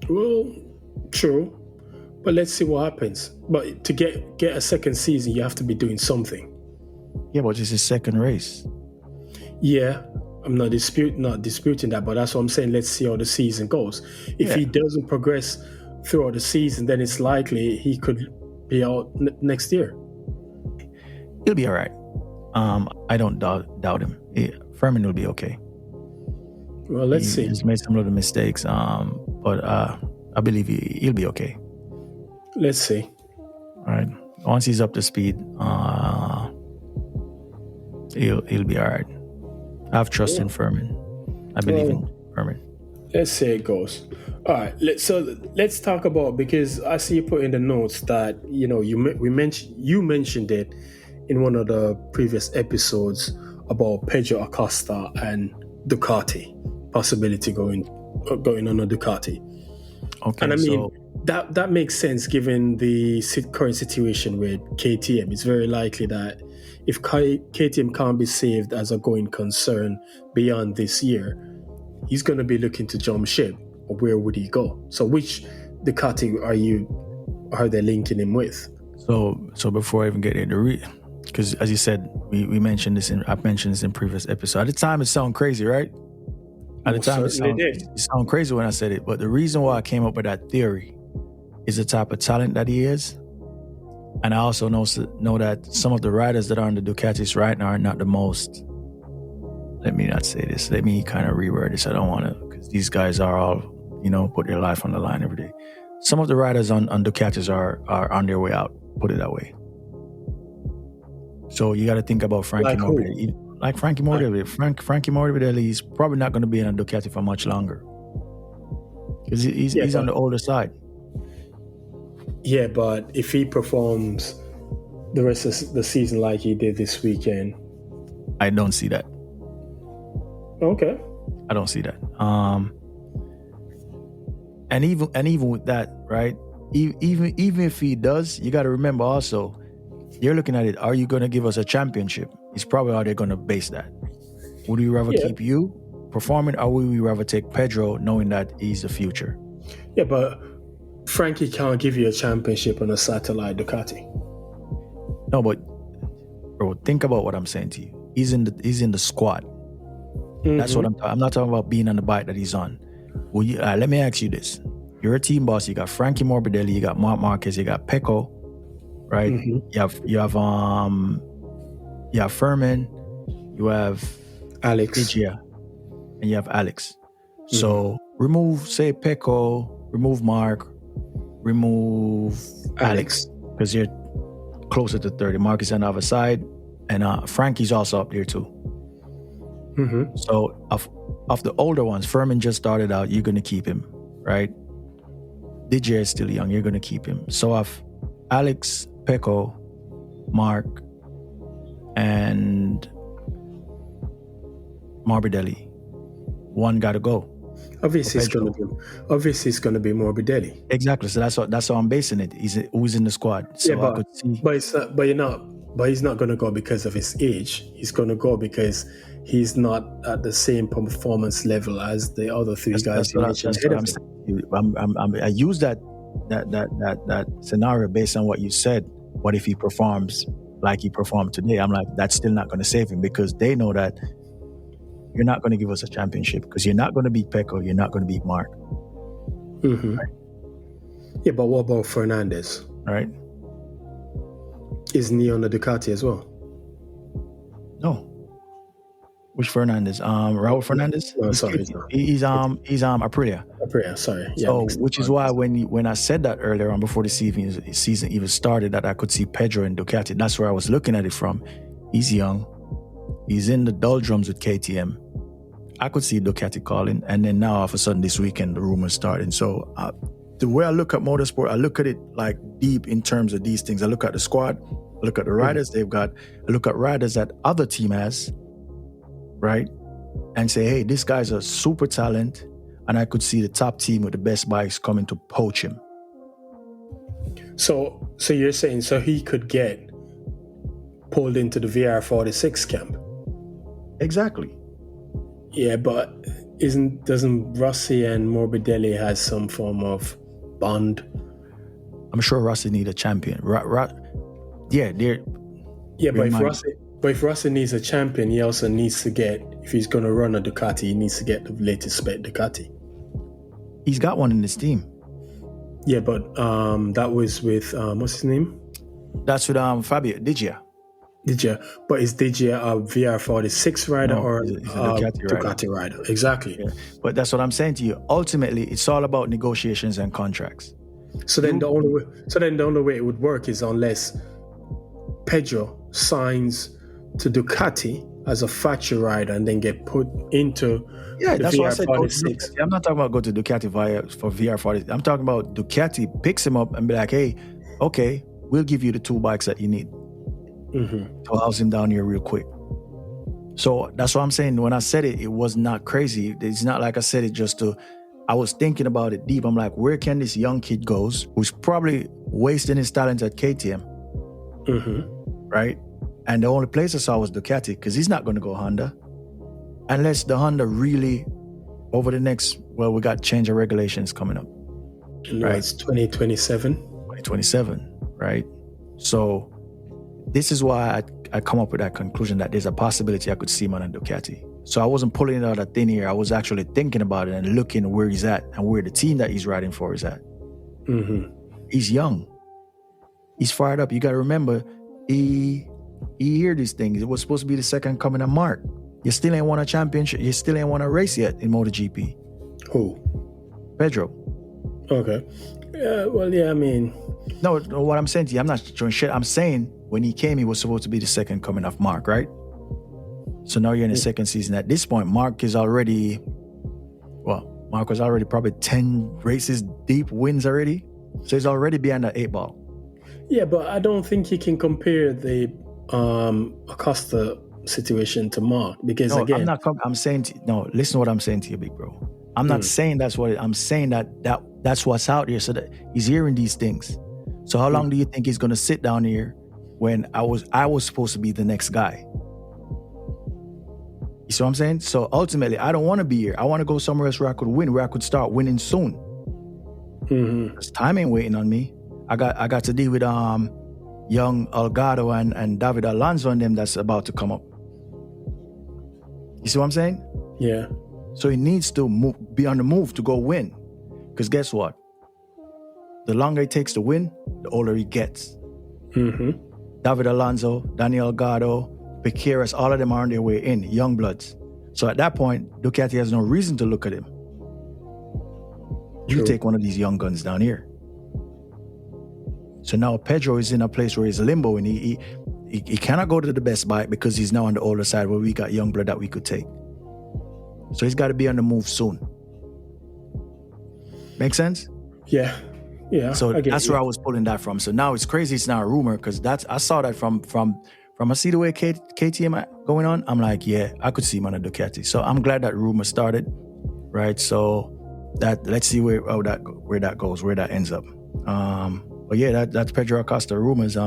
Speaker 3: Well, true, but let's see what happens. But to get a second season, you have to be doing something.
Speaker 2: Yeah, but it's his second race.
Speaker 3: Yeah, I'm not disputing that, but that's what I'm saying. Let's see how the season goes. If he doesn't progress throughout the season, then it's likely he could be out next year.
Speaker 2: He'll be all right. I don't doubt him. Fermin will be okay.
Speaker 3: Well, let's see.
Speaker 2: He's made some little mistakes, but I believe he'll be okay.
Speaker 3: Let's see.
Speaker 2: All right. Once he's up to speed, he'll be all right. I have trust in Fermin. I believe in Fermin.
Speaker 3: Let's see how it goes. All right. Let's talk about, because I see you put in the notes that you mentioned it in one of the previous episodes about Pedro Acosta and Ducati possibility going on a Ducati.
Speaker 2: Okay,
Speaker 3: and I mean that makes sense given the current situation with KTM. It's very likely that if KTM can't be saved as a going concern beyond this year, he's going to be looking to jump ship. Or where would he go? So which Ducati are they linking him with?
Speaker 2: So before I even get into because as you said, I mentioned this in previous episode. At the time, it sounded crazy, right? At the time, it sounded crazy when I said it. But the reason why I came up with that theory is the type of talent that he is. And I also know that some of the riders that are on the Ducatis right now are not the most. Let me not say this. Let me kind of reword this. I don't want to, because these guys are all, put their life on the line every day. Some of the riders on Ducatis are on their way out, put it that way. So you got to think about Frankie Morbidelli. Like Frankie Morbidelli. Frankie Morbidelli is probably not going to be in a Ducati for much longer. Because he's on the older side.
Speaker 3: Yeah, but if he performs the rest of the season like he did this weekend,
Speaker 2: I don't see that.
Speaker 3: Okay.
Speaker 2: I don't see that. And even with that, right? Even if he does, you got to remember also, you're looking at it. Are you going to give us a championship? It's probably how they're going to base that. Would we rather keep you performing, or would we rather take Pedro, knowing that he's the future? Yeah,
Speaker 3: but Frankie can't give you a championship on a satellite Ducati.
Speaker 2: No, but bro, think about what I'm saying to you. He's in the squad. Mm-hmm. That's what I'm not talking about being on the bike that he's on. Well, let me ask you this: you're a team boss. You got Frankie Morbidelli. You got Marc Marquez. You got Pecco, right? Mm-hmm. You have Fermin. you have
Speaker 3: Alex.
Speaker 2: Digia, and you have Alex. So remove, say, Pecco, remove Marc, remove Alex, because you're closer to 30. Marc is on the other side, and Frankie's also up there too. So of the older ones, Furman just started out, you're going to keep him, right? DJ is still young, you're going to keep him. So of Alex, Pecco, Marc, and Morbidelli, one got to go.
Speaker 3: Obviously, it's going to be Morbidelli.
Speaker 2: Exactly. So that's how I'm basing it. Who's in the squad. So I could see.
Speaker 3: But he's not going to go because of his age. He's going to go because he's not at the same performance level as the other three guys you mentioned.
Speaker 2: I use that scenario based on what you said. What if he performs like he performed today? I'm like, that's still not going to save him, because they know that you're not going to give us a championship, because you're not going to beat Pecco, you're not going to beat Marc. Right?
Speaker 3: Yeah, but what about Fernandez?
Speaker 2: Right?
Speaker 3: Isn't he on the Ducati as well?
Speaker 2: No. Which Fernandez? Raul Fernandez?
Speaker 3: No, sorry.
Speaker 2: He's Aprilia.
Speaker 3: Aprilia, sorry. Yeah,
Speaker 2: so, which is why when I said that earlier on, before the season even started, that I could see Pedro in Ducati. That's where I was looking at it from. He's young. He's in the doldrums with KTM. I could see Ducati calling, and then now all of a sudden this weekend the rumors starting. So the way I look at motorsport, I look at it like deep in terms of these things. I look at the squad, I look at the riders they've got, I look at riders that other team has, right? And say, hey, this guy's a super talent, and I could see the top team with the best bikes coming to poach him.
Speaker 3: So you're saying he could get pulled into the VR46 camp?
Speaker 2: Exactly.
Speaker 3: Yeah, but doesn't Rossi and Morbidelli has some form of bond?
Speaker 2: I'm sure Rossi need a champion.
Speaker 3: But if Rossi needs a champion, he also needs to get, if he's going to run a Ducati, he needs to get the latest spec Ducati.
Speaker 2: He's got one in his team.
Speaker 3: Yeah, but that was with what's his name?
Speaker 2: That's with Fabio Digia.
Speaker 3: But is Digia a VR46 rider or
Speaker 2: a
Speaker 3: Ducati rider? Exactly.
Speaker 2: Yeah. But that's what I'm saying to you. Ultimately, it's all about negotiations and contracts.
Speaker 3: So then the only way it would work is unless Pedro signs to Ducati as a factory rider and then get put into the
Speaker 2: that's what I said.
Speaker 3: VR46.
Speaker 2: I'm not talking about go to Ducati for VR46. I'm talking about Ducati picks him up and be like, hey, okay, we'll give you the 2 bikes that you need. To house him down here real quick. So that's what I'm saying. When I said it, it was not crazy. It's not like I said it just to, I was thinking about it deep. I'm like, where can this young kid goes who's probably wasting his talent at KTM? Right? And the only place I saw was Ducati, because he's not going to go Honda. Unless the Honda really, over the next, we got change of regulations coming up.
Speaker 3: Right? It's 2027.
Speaker 2: 2027, right? So this is why I come up with that conclusion that there's a possibility I could see him on a Ducati. So I wasn't pulling it out of thin air. I was actually thinking about it and looking where he's at and where the team that he's riding for is at. He's young. He's fired up. You got to remember, he hear these things. It was supposed to be the second coming of Marc. You still ain't won a championship. You still ain't won a race yet in MotoGP.
Speaker 3: Who?
Speaker 2: Pedro.
Speaker 3: Okay. I mean...
Speaker 2: No, what I'm saying to you, I'm not showing shit. I'm saying when he came, he was supposed to be the second coming of Marc, right? So now you're in the second season. At this point, Marc was already probably 10 races deep, wins already. So he's already behind the 8 ball.
Speaker 3: Yeah, but I don't think you can compare the Acosta situation to Marc, because again...
Speaker 2: listen to what I'm saying to you, big bro. I'm not saying that's what I'm saying that's what's out here, so that he's hearing these things. So how long do you think he's going to sit down here when I was supposed to be the next guy? You see what I'm saying? So ultimately, I don't want to be here. I want to go somewhere else where I could win, where I could start winning soon. Because time ain't waiting on me. I got to deal with young Elgato and David Alonso and them that's about to come up. You see what I'm saying?
Speaker 3: Yeah.
Speaker 2: So he needs to be on the move to go win. Because guess what? The longer it takes to win, the older he gets. David Alonso, Daniel Elgato, Piqueras, all of them are on their way in, young bloods. So at that point, Ducati has no reason to look at him. You
Speaker 3: True.
Speaker 2: take one of these young guns down here. So now Pedro is in a place where he's limbo, and he cannot go to the best bike because he's now on the older side where we got young blood that we could take. So he's got to be on the move soon. Make sense?
Speaker 3: Yeah.
Speaker 2: So that's where I was pulling that from. So now it's crazy. It's not a rumor because I saw that from I see the way KTM going on. I'm like, yeah, I could see him on a Ducati. So I'm glad that rumor started, right? So that let's see where that goes, where that ends up. But yeah, that's Pedro Acosta rumors.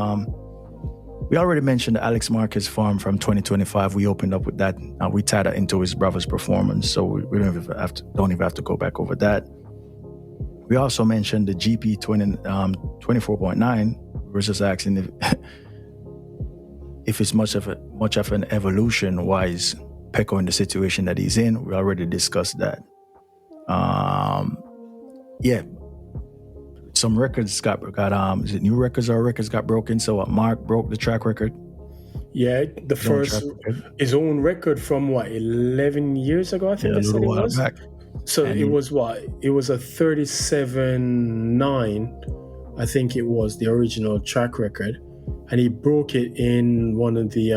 Speaker 2: We already mentioned the Alex Marquez farm from 2025. We opened up with that. We tied that into his brother's performance, so we don't even have to go back over that. We also mentioned the GP 24.9. We're just asking if it's much of an evolution. Why is Pecco in the situation that he's in? We already discussed that. Yeah. Some records got is it new records or records got broken? So Marc broke the track record.
Speaker 3: Yeah, the first his own record from 11 years ago, I think.
Speaker 2: Yeah, a little while back.
Speaker 3: So and it was what? It was a 37.9, I think it was the original track record, and he broke it in one of the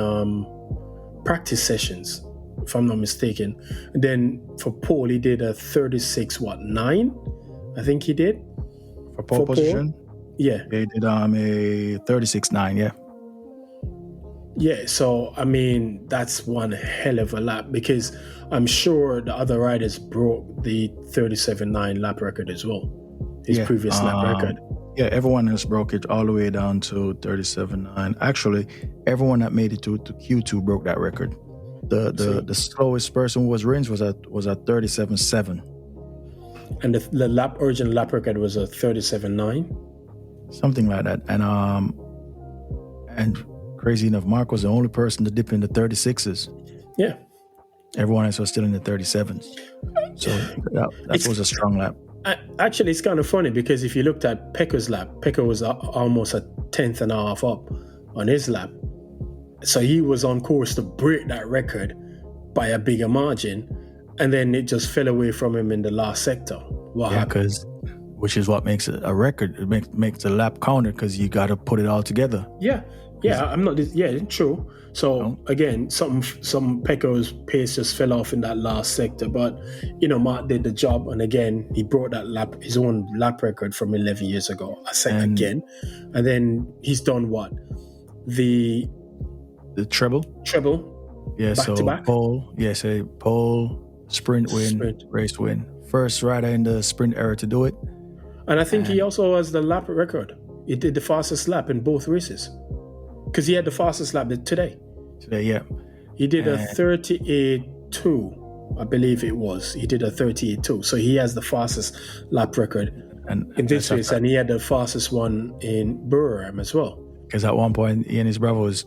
Speaker 3: practice sessions, if I'm not mistaken. And then for pole, he did a 36.9, I think he did.
Speaker 2: For pole position?
Speaker 3: Yeah.
Speaker 2: He did a 36.9, yeah.
Speaker 3: Yeah, so I mean, that's one hell of a lap, because I'm sure the other riders broke the 37.9 lap record as well, his previous lap record.
Speaker 2: Yeah, everyone has broke it all the way down to 37.9. Actually, everyone that made it to Q2 broke that record. The slowest person who was Rins was at 37.7.
Speaker 3: And the original lap record was a 37.9?
Speaker 2: Something like that. And crazy enough, Marc was the only person to dip in the 36s.
Speaker 3: Yeah.
Speaker 2: Everyone else was still in the 37s. So that was a strong lap.
Speaker 3: Actually, it's kind of funny because if you looked at Pecco's lap, Pecco was almost a tenth and a half up on his lap. So he was on course to break that record by a bigger margin. And then it just fell away from him in the last sector. What happened?
Speaker 2: Which is what makes it a record. It makes the lap counted because you got to put it all together.
Speaker 3: Yeah, I'm not. Yeah, true. So again, some Pecco's pace just fell off in that last sector, but Marc did the job, and again he brought that his own lap record from 11 years ago. I said again, and then he's done what? The
Speaker 2: treble. Yeah,
Speaker 3: back
Speaker 2: so
Speaker 3: to back.
Speaker 2: pole. Yeah, say pole, sprint win, race win. First rider in the sprint era to do it.
Speaker 3: And I think he also has the lap record. He did the fastest lap in both races. Because he had the fastest lap today.
Speaker 2: Today, yeah.
Speaker 3: He did a 38.2, I believe it was. He did a 38.2. So he has the fastest lap record in this race. And he had the fastest one in Burram as well.
Speaker 2: Because at one point, he and his brother was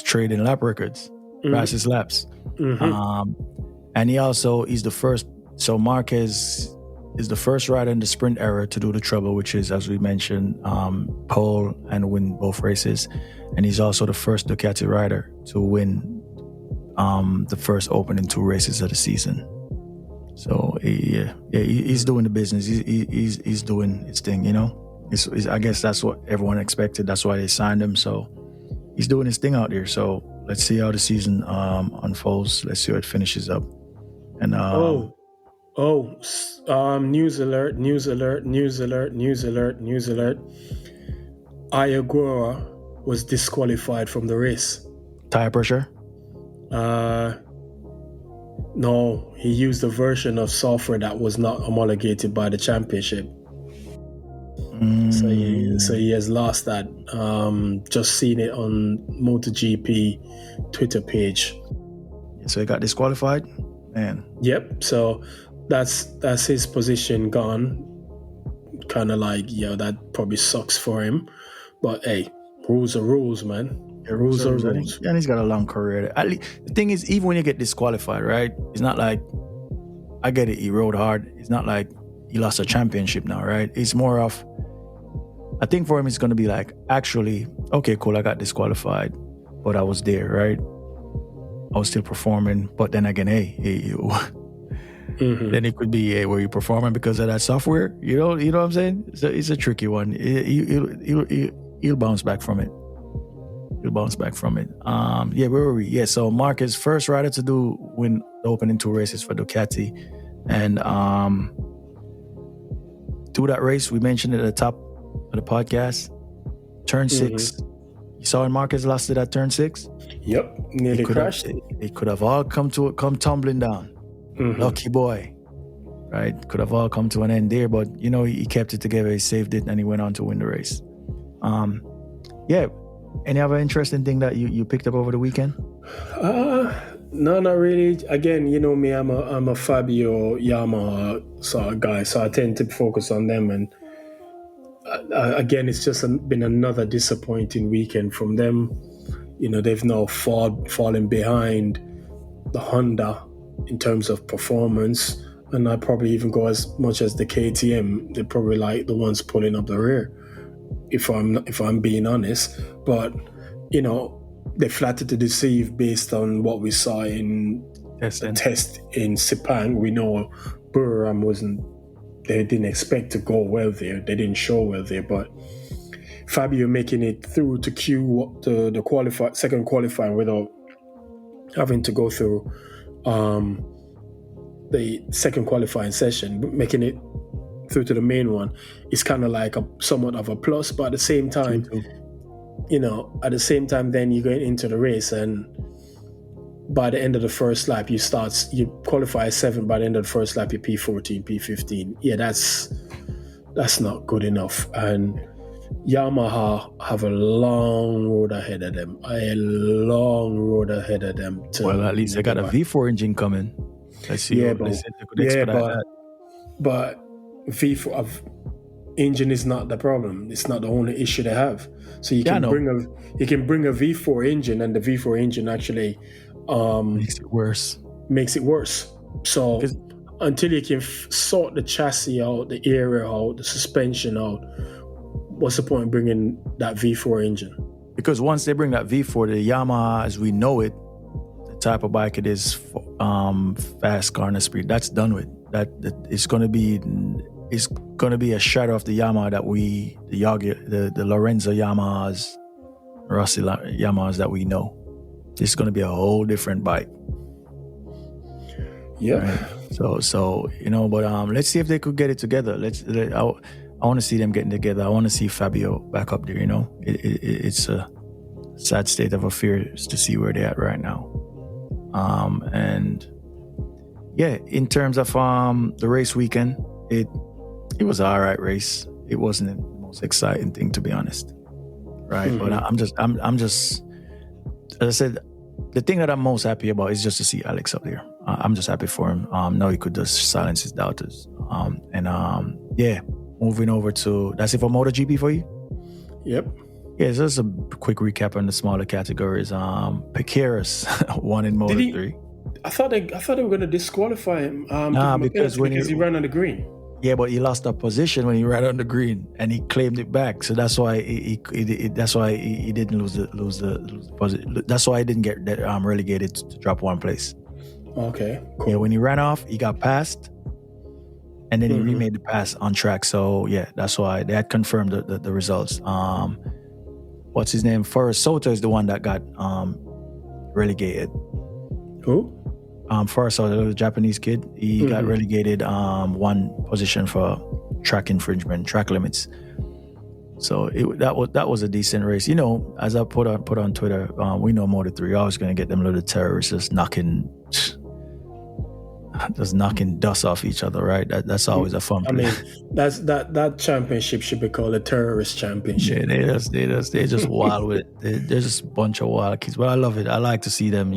Speaker 2: trading lap records, fastest laps. Mm-hmm. And he's the first. So Marquez is the first rider in the sprint era to do the treble, which is, as we mentioned, pole and win both races. And he's also the first Ducati rider to win the first opening 2 races of the season. So he's doing the business. He's doing his thing. I guess that's what everyone expected. That's why they signed him. So he's doing his thing out there. So let's see how the season unfolds. Let's see how it finishes up. And
Speaker 3: news alert. Agura was disqualified from the race.
Speaker 2: Tire pressure?
Speaker 3: No, he used a version of software that was not homologated by the championship. So he has lost that. Just seen it on MotoGP Twitter page.
Speaker 2: So he got disqualified? Man.
Speaker 3: Yep. So that's his position gone. Kind of like, that probably sucks for him. But hey, rules are rules, man. Rules are rules.
Speaker 2: And he's got a long career. The thing is, even when you get disqualified, right? It's not like, I get it, he rode hard. It's not like he lost a championship now, right? It's more of, I think for him, it's going to be like, actually, okay, cool, I got disqualified. but I was there, right? I was still performing, but then again, then it could be, were you performing because of that software? You know what I'm saying? It's a tricky one. He'll bounce back from it. Where were we? Yeah, so Marc is first rider to win the opening 2 races for Ducati, and through that race, we mentioned it at the top of the podcast, turn 6. You saw when Marquez lost it at turn 6?
Speaker 3: Yep, nearly crashed.
Speaker 2: It could have all come tumbling down. Lucky boy, right? Could have all come to an end there, but he kept it together. He saved it, and he went on to win the race. Yeah. Any other interesting thing that you picked up over the weekend?
Speaker 3: No, not really. Again, you know me, I'm a Fabio Yamaha sort of guy, so I tend to focus on them. And again, it's just been another disappointing weekend from them. They've now fallen behind the Honda in terms of performance, and I'd probably even go as much as the KTM. They're probably like the ones pulling up the rear, if I'm being honest. But they flattered to deceive based on what we saw in the test in Sepang. We know Burram they didn't expect to go well there. They didn't show well there, but Fabio making it through to the second qualifying without having to go through the second qualifying session, making it through to the main one is kind of like somewhat of a plus. But at the same time, then you're going into the race, and by the end of the first lap, you qualify as 7th. By the end of the first lap, you're P14, P15. Yeah, that's not good enough. And Yamaha have a long road ahead of them.
Speaker 2: Well, at least they got a V4 engine coming. Let's see.
Speaker 3: Yeah,
Speaker 2: they said they could expedite that.
Speaker 3: But V4 of engine is not the problem. It's not the only issue they have. So you can bring a V4 engine, and the V4 engine actually makes it worse. So until you can sort the chassis out, the area out, the suspension out, what's the point in bringing that V4 engine?
Speaker 2: Because once they bring that V4, the Yamaha, as we know it, the type of bike it is, fast corner speed, that's done with. That it's going to be a shadow of the Yamaha that the Lorenzo Yamahas, Rossi Yamahas that we know. It's going to be a whole different bike.
Speaker 3: Yeah.
Speaker 2: Right? So but let's see if they could get it together. I want to see them getting together. I want to see Fabio back up there. It's a sad state of affairs to see where they're at right now. And yeah, in terms of the race weekend, it was an all right race. It wasn't the most exciting thing, to be honest, right? But I'm just, as I said, the thing that I'm most happy about is just to see Alex up there. I'm just happy for him. Now he could just silence his doubters. Yeah, moving over to, that's it for MotoGP for you?
Speaker 3: Yep.
Speaker 2: Yeah, so just a quick recap on the smaller categories. Pecco won in Moto3.
Speaker 3: I thought they were going to disqualify him
Speaker 2: because
Speaker 3: he ran on the green.
Speaker 2: Yeah, but he lost a position when he ran on the green, and he claimed it back. So that's why he didn't lose the position. That's why he didn't get relegated to drop one place.
Speaker 3: Okay, cool.
Speaker 2: Yeah, when he ran off, he got passed, and then he remade the pass on track. So yeah, that's why they had confirmed the results. What's his name? Forrest Soto is the one that got relegated.
Speaker 3: Who?
Speaker 2: Forrest Soto, the Japanese kid, he got relegated one position for track infringement, track limits. So that was a decent race. As I put on Twitter, we know Moto3 always going to get them little terrorists just knocking dust off each other, right? That's always a fun play.
Speaker 3: I mean, that championship should be called a terrorist championship.
Speaker 2: Yeah, they're just wild with it. They're just a bunch of wild kids. But I love it. I like to see them,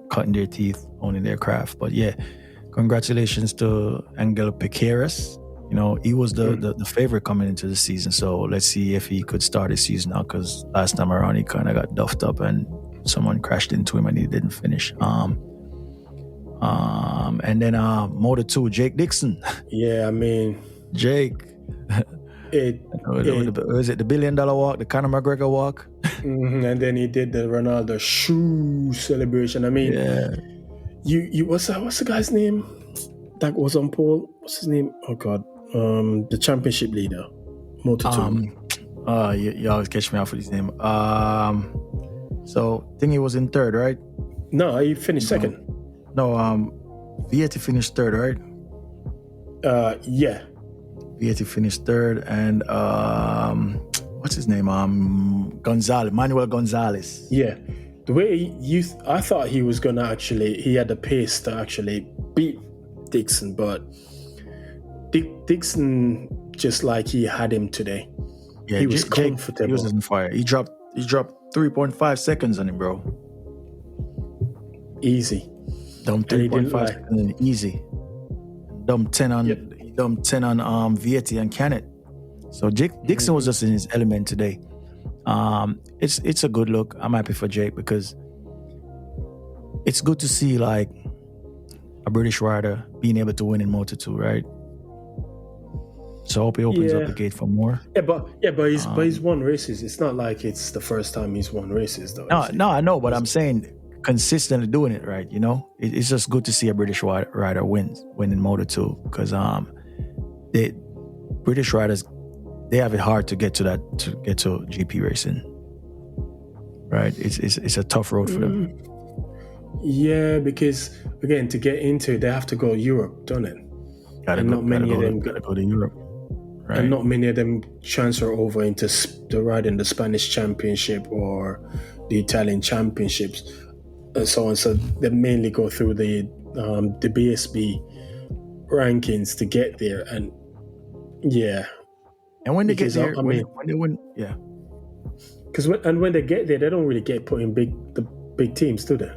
Speaker 2: cutting their teeth, owning their craft. But yeah, congratulations to Angel Piqueras. He was the favorite coming into the season. So let's see if he could start his season now, because last time around he kind of got duffed up and someone crashed into him and he didn't finish. And then Moto2, Jake Dixon.
Speaker 3: Yeah, I mean,
Speaker 2: Jake. Was it the $1 billion walk, the Conor McGregor walk?
Speaker 3: And then he did the Ronaldo shoe celebration. I mean, you what's the guy's name that was on pole? What's his name? Oh God, the championship leader, Moto2.
Speaker 2: You always catch me out for his name. So I think he was in third, right?
Speaker 3: No, he finished second.
Speaker 2: No, Vietti finished third, right?
Speaker 3: Yeah.
Speaker 2: Vietti finished third, and what's his name? Manuel Gonzalez.
Speaker 3: Yeah. The way I thought he was gonna he had the pace to actually beat Dixon, but Dixon, just like he had him today.
Speaker 2: Yeah,
Speaker 3: he was comfortable.
Speaker 2: He was on fire. He dropped 3.5 seconds on him, bro.
Speaker 3: Easy.
Speaker 2: Dumped 3.5 seconds, easy. Dumped 10 on Vietti and Canet. So Dixon was just in his element today. It's a good look. I'm happy for Jake because it's good to see like a British rider being able to win in Moto2, right? So I hope he opens up the gate for more.
Speaker 3: But he's won races. It's not like it's the first time he's won races, though.
Speaker 2: No, I know, but I'm saying consistently doing it right. You know, it's just good to see a British rider win in Moto2 because the British riders, they have it hard to get to GP racing. Right? It's a tough road for them.
Speaker 3: Yeah, because again, to get into it, they have to go Europe, don't it?
Speaker 2: Gotta go to Europe. Right.
Speaker 3: And not many of them transfer over into riding the Spanish Championship or the Italian Championships and so on. So they mainly go through the BSB rankings to get there. And yeah.
Speaker 2: And when they get there, when they win, yeah.
Speaker 3: Because when they get there, they don't really get put in the big teams, do they?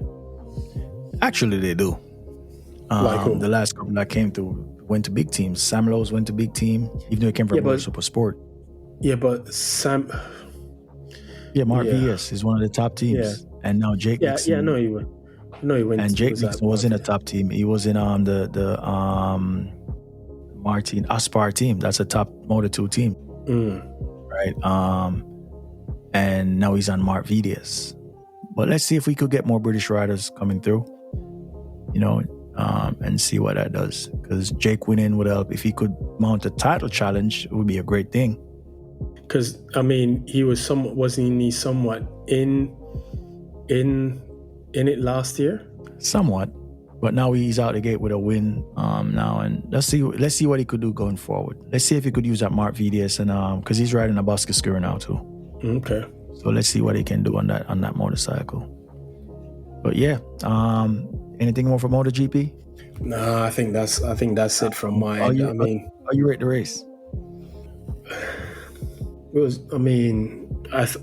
Speaker 2: Actually, they do.
Speaker 3: Like who?
Speaker 2: The last couple that came through went to big teams. Sam Lowe's went to big team, even though he came from Super Sport.
Speaker 3: Yeah, but Sam...
Speaker 2: Yeah, Mark VS is one of the top teams. Yeah. And now Jake Dixon...
Speaker 3: Yeah, I know he went.
Speaker 2: And Jake Dixon was in a top team. He was in the Martin Aspar team. That's a top Moto2 team. Right? And now he's on Mark VDS. But let's see if we could get more British riders coming through. You know, and see what that does. Because Jake winning would help. If he could mount a title challenge, it would be a great thing.
Speaker 3: Because I mean, he was wasn't he somewhat in it last year?
Speaker 2: Somewhat, but now he's out the gate with a win now, and let's see what he could do going forward. Let's see if he could use that Mark VDS and because he's riding a Bosca now too.
Speaker 3: Okay.
Speaker 2: So let's see what he can do on that motorcycle. But yeah, anything more for MotoGP?
Speaker 3: No, I think that's it from my end.
Speaker 2: Are you ready to race?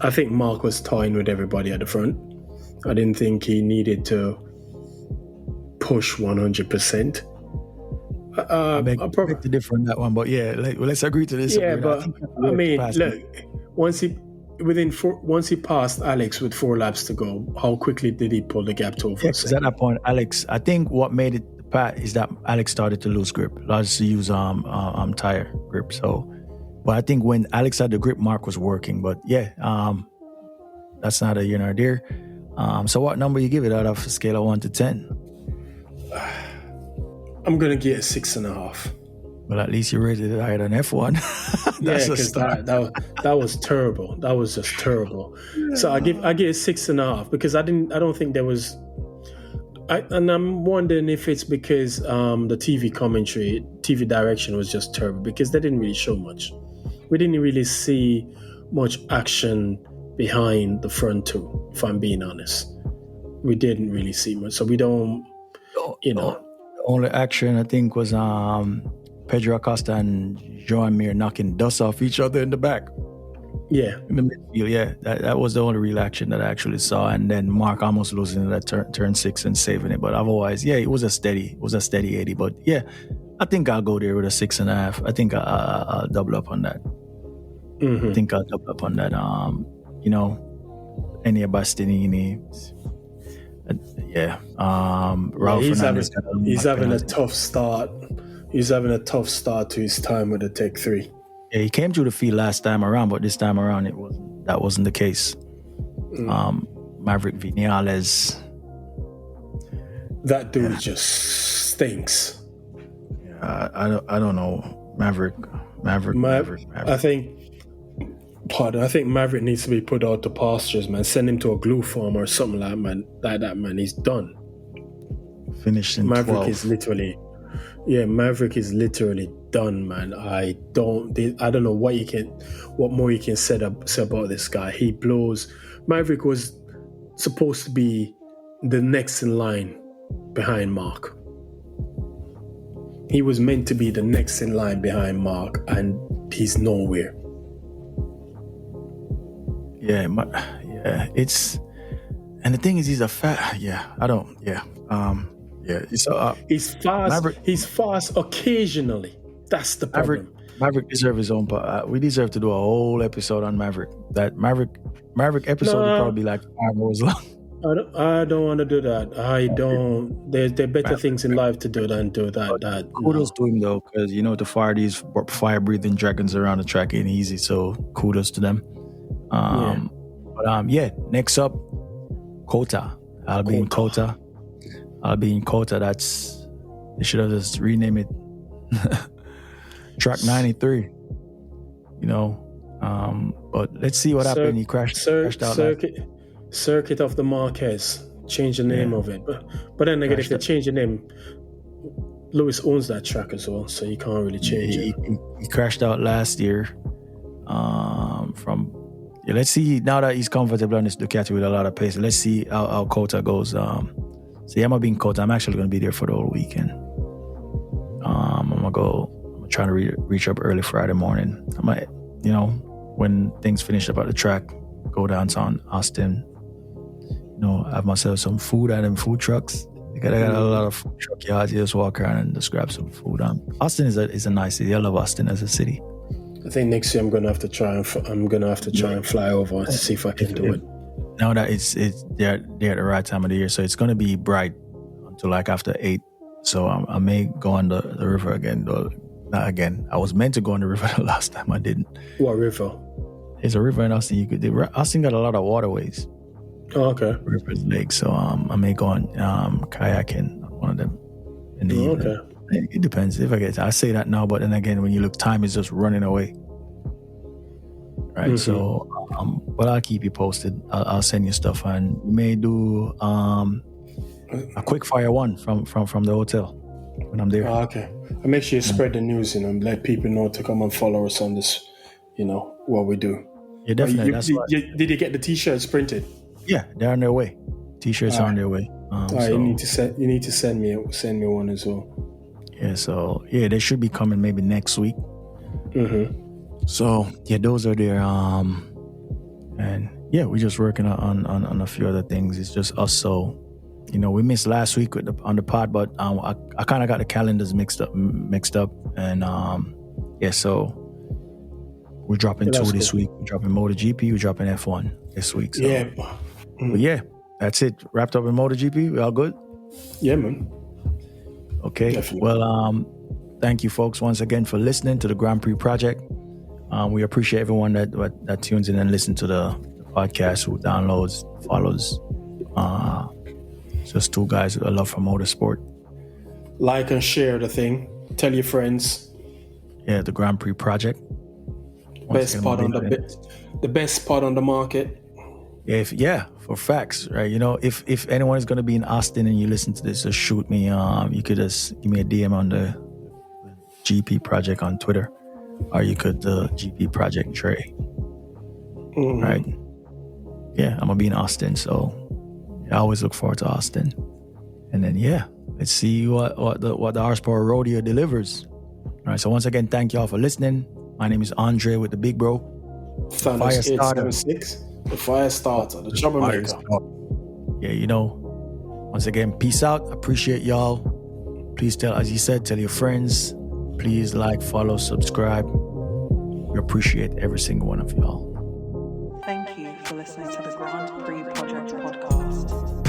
Speaker 3: I think Mark was toying with everybody at the front. I didn't think he needed to push 100%.
Speaker 2: I beg to differ on that one, but yeah, let's agree to this.
Speaker 3: Yeah, but I mean, look, once he passed Alex with 4 laps to go, how quickly did he pull the gap to over?
Speaker 2: Because at that point, Alex, I think what made it the pat is that Alex started to lose grip, largely to use tire grip. So, but I think when Alex had the grip, Mark was working. But yeah, that's not a here nor there. So what number you give it out of a scale of 1 to 10?
Speaker 3: I'm gonna get a 6.5.
Speaker 2: Well, at least you rated it higher than F1.
Speaker 3: Yeah, because that was terrible. That was just terrible. Yeah. So I give it 6.5 because I don't think there was. And I'm wondering if it's because the TV commentary, TV direction was just terrible because they didn't really show much. We didn't really see much action behind the front two, if I'm being honest. We didn't really see much. So we don't,
Speaker 2: The only action I think was Pedro Acosta and Johann Mir knocking dust off each other in the back.
Speaker 3: Yeah.
Speaker 2: In the midfield, yeah. That was the only real action that I actually saw. And then Mark almost losing that turn 6 and saving it. But otherwise, yeah, it was a steady 80. But yeah, I think I'll go there with a 6.5. I think I'll double up on that.
Speaker 3: Mm-hmm.
Speaker 2: I think I'll double up on that. Enia Bastianini. Ralph
Speaker 3: he's having a tough start. He's having a tough start to his time with the Tech 3.
Speaker 2: Yeah, he came through the field last time around, but this time around that wasn't the case. Maverick Vinales.
Speaker 3: That dude just stinks.
Speaker 2: Yeah, I don't know. Maverick.
Speaker 3: I think Maverick needs to be put out to pastures, man. Send him to a glue farm or something like that, man. He's done.
Speaker 2: Finished in
Speaker 3: Maverick
Speaker 2: 12th.
Speaker 3: Maverick is literally done, man. I don't know what more you can say about this guy. He blows. Maverick was supposed to be the next in line behind Marc. He was meant to be the next in line behind Marc, and he's nowhere.
Speaker 2: It's, and the thing is, he's a fat.
Speaker 3: He's fast. Maverick, he's fast occasionally. That's the problem.
Speaker 2: Maverick deserves his own. We deserve to do a whole episode on Maverick. That Maverick episode would probably be like 5 hours long.
Speaker 3: I don't want to do that. I don't. There are better things in life to do than do that.
Speaker 2: Kudos to him though, because to fire these fire-breathing dragons around the track ain't easy. So kudos to them. Next up, Kota. Albin Kota. That's, they should have just renamed it Track 93. But let's see what happened. He crashed out.
Speaker 3: Circuit of the Marquez. Change the name of it. But then again, if they change the name, Lewis owns that track as well, so you can't really change it.
Speaker 2: He crashed out last year. Let's see, now that he's comfortable on this Ducati with a lot of pace, let's see how Kota goes. So Yamaha being Kota, I'm actually going to be there for the whole weekend. I'm trying to reach up early Friday morning. I might, when things finish up at the track, go downtown Austin, have myself some food at them food trucks. I got a lot of food truck yards. You just walk around and just grab some food. Austin is a nice city. I love Austin as a city.
Speaker 3: I think next year I'm gonna have to try and fly over to see if I can do it.
Speaker 2: Now that they're at the right time of the year, so it's gonna be bright until like after 8. So I may go on the river again. Though not again. I was meant to go on the river the last time. I didn't.
Speaker 3: What river?
Speaker 2: There's a river in Austin. Austin got a lot of waterways.
Speaker 3: Oh, okay.
Speaker 2: Rivers, lakes. So I may go on kayaking on one of them in the evening. Okay. It depends. If I say that now, but then again, when you look, time is just running away. Right. Mm-hmm. So, but I'll keep you posted. I'll send you stuff, and we may do a quick fire one from the hotel when I'm there.
Speaker 3: Oh, okay. And make sure you spread the news, and let people know to come and follow us on this. What we do.
Speaker 2: Yeah, definitely.
Speaker 3: Did you get the T-shirts printed?
Speaker 2: Yeah, they're on their way. T-shirts are on their way.
Speaker 3: You need to send me one as well.
Speaker 2: Yeah, so they should be coming maybe next week.
Speaker 3: Mm-hmm.
Speaker 2: So those are there. And we're just working on a few other things. It's just us. So we missed last week on the pod, but I kind of got the calendars mixed up, and so we're dropping 2 this week. We're dropping MotoGP. We're dropping F1 this week. So.
Speaker 3: Yeah.
Speaker 2: But that's it. Wrapped up in MotoGP. We all good?
Speaker 3: Yeah, man.
Speaker 2: Okay.
Speaker 3: Definitely.
Speaker 2: Well, thank you, folks, once again for listening to the Grand Prix Project. We appreciate everyone that tunes in and listens to the podcast, who downloads, follows. Just two guys with a love for motorsport.
Speaker 3: Like and share the thing. Tell your friends.
Speaker 2: Yeah, the Grand Prix Project.
Speaker 3: The best spot on the market.
Speaker 2: For facts, right? If anyone is going to be in Austin and you listen to this, just shoot me. You could just give me a DM on the GP Project on Twitter, or you could GP Project Trey. Mm-hmm. Right? Yeah, I'm gonna be in Austin, so I always look forward to Austin. And then let's see what the Horsepower Rodeo delivers. All right. So once again, thank y'all for listening. My name is Andre with the Big Bro.
Speaker 3: Fire starter. The fire starter, the troublemaker.
Speaker 2: Once again, peace out. Appreciate y'all. Please tell your friends. Please like, follow, subscribe. We appreciate every single one of y'all.
Speaker 1: Thank you for listening to the Grand Prix Project podcast.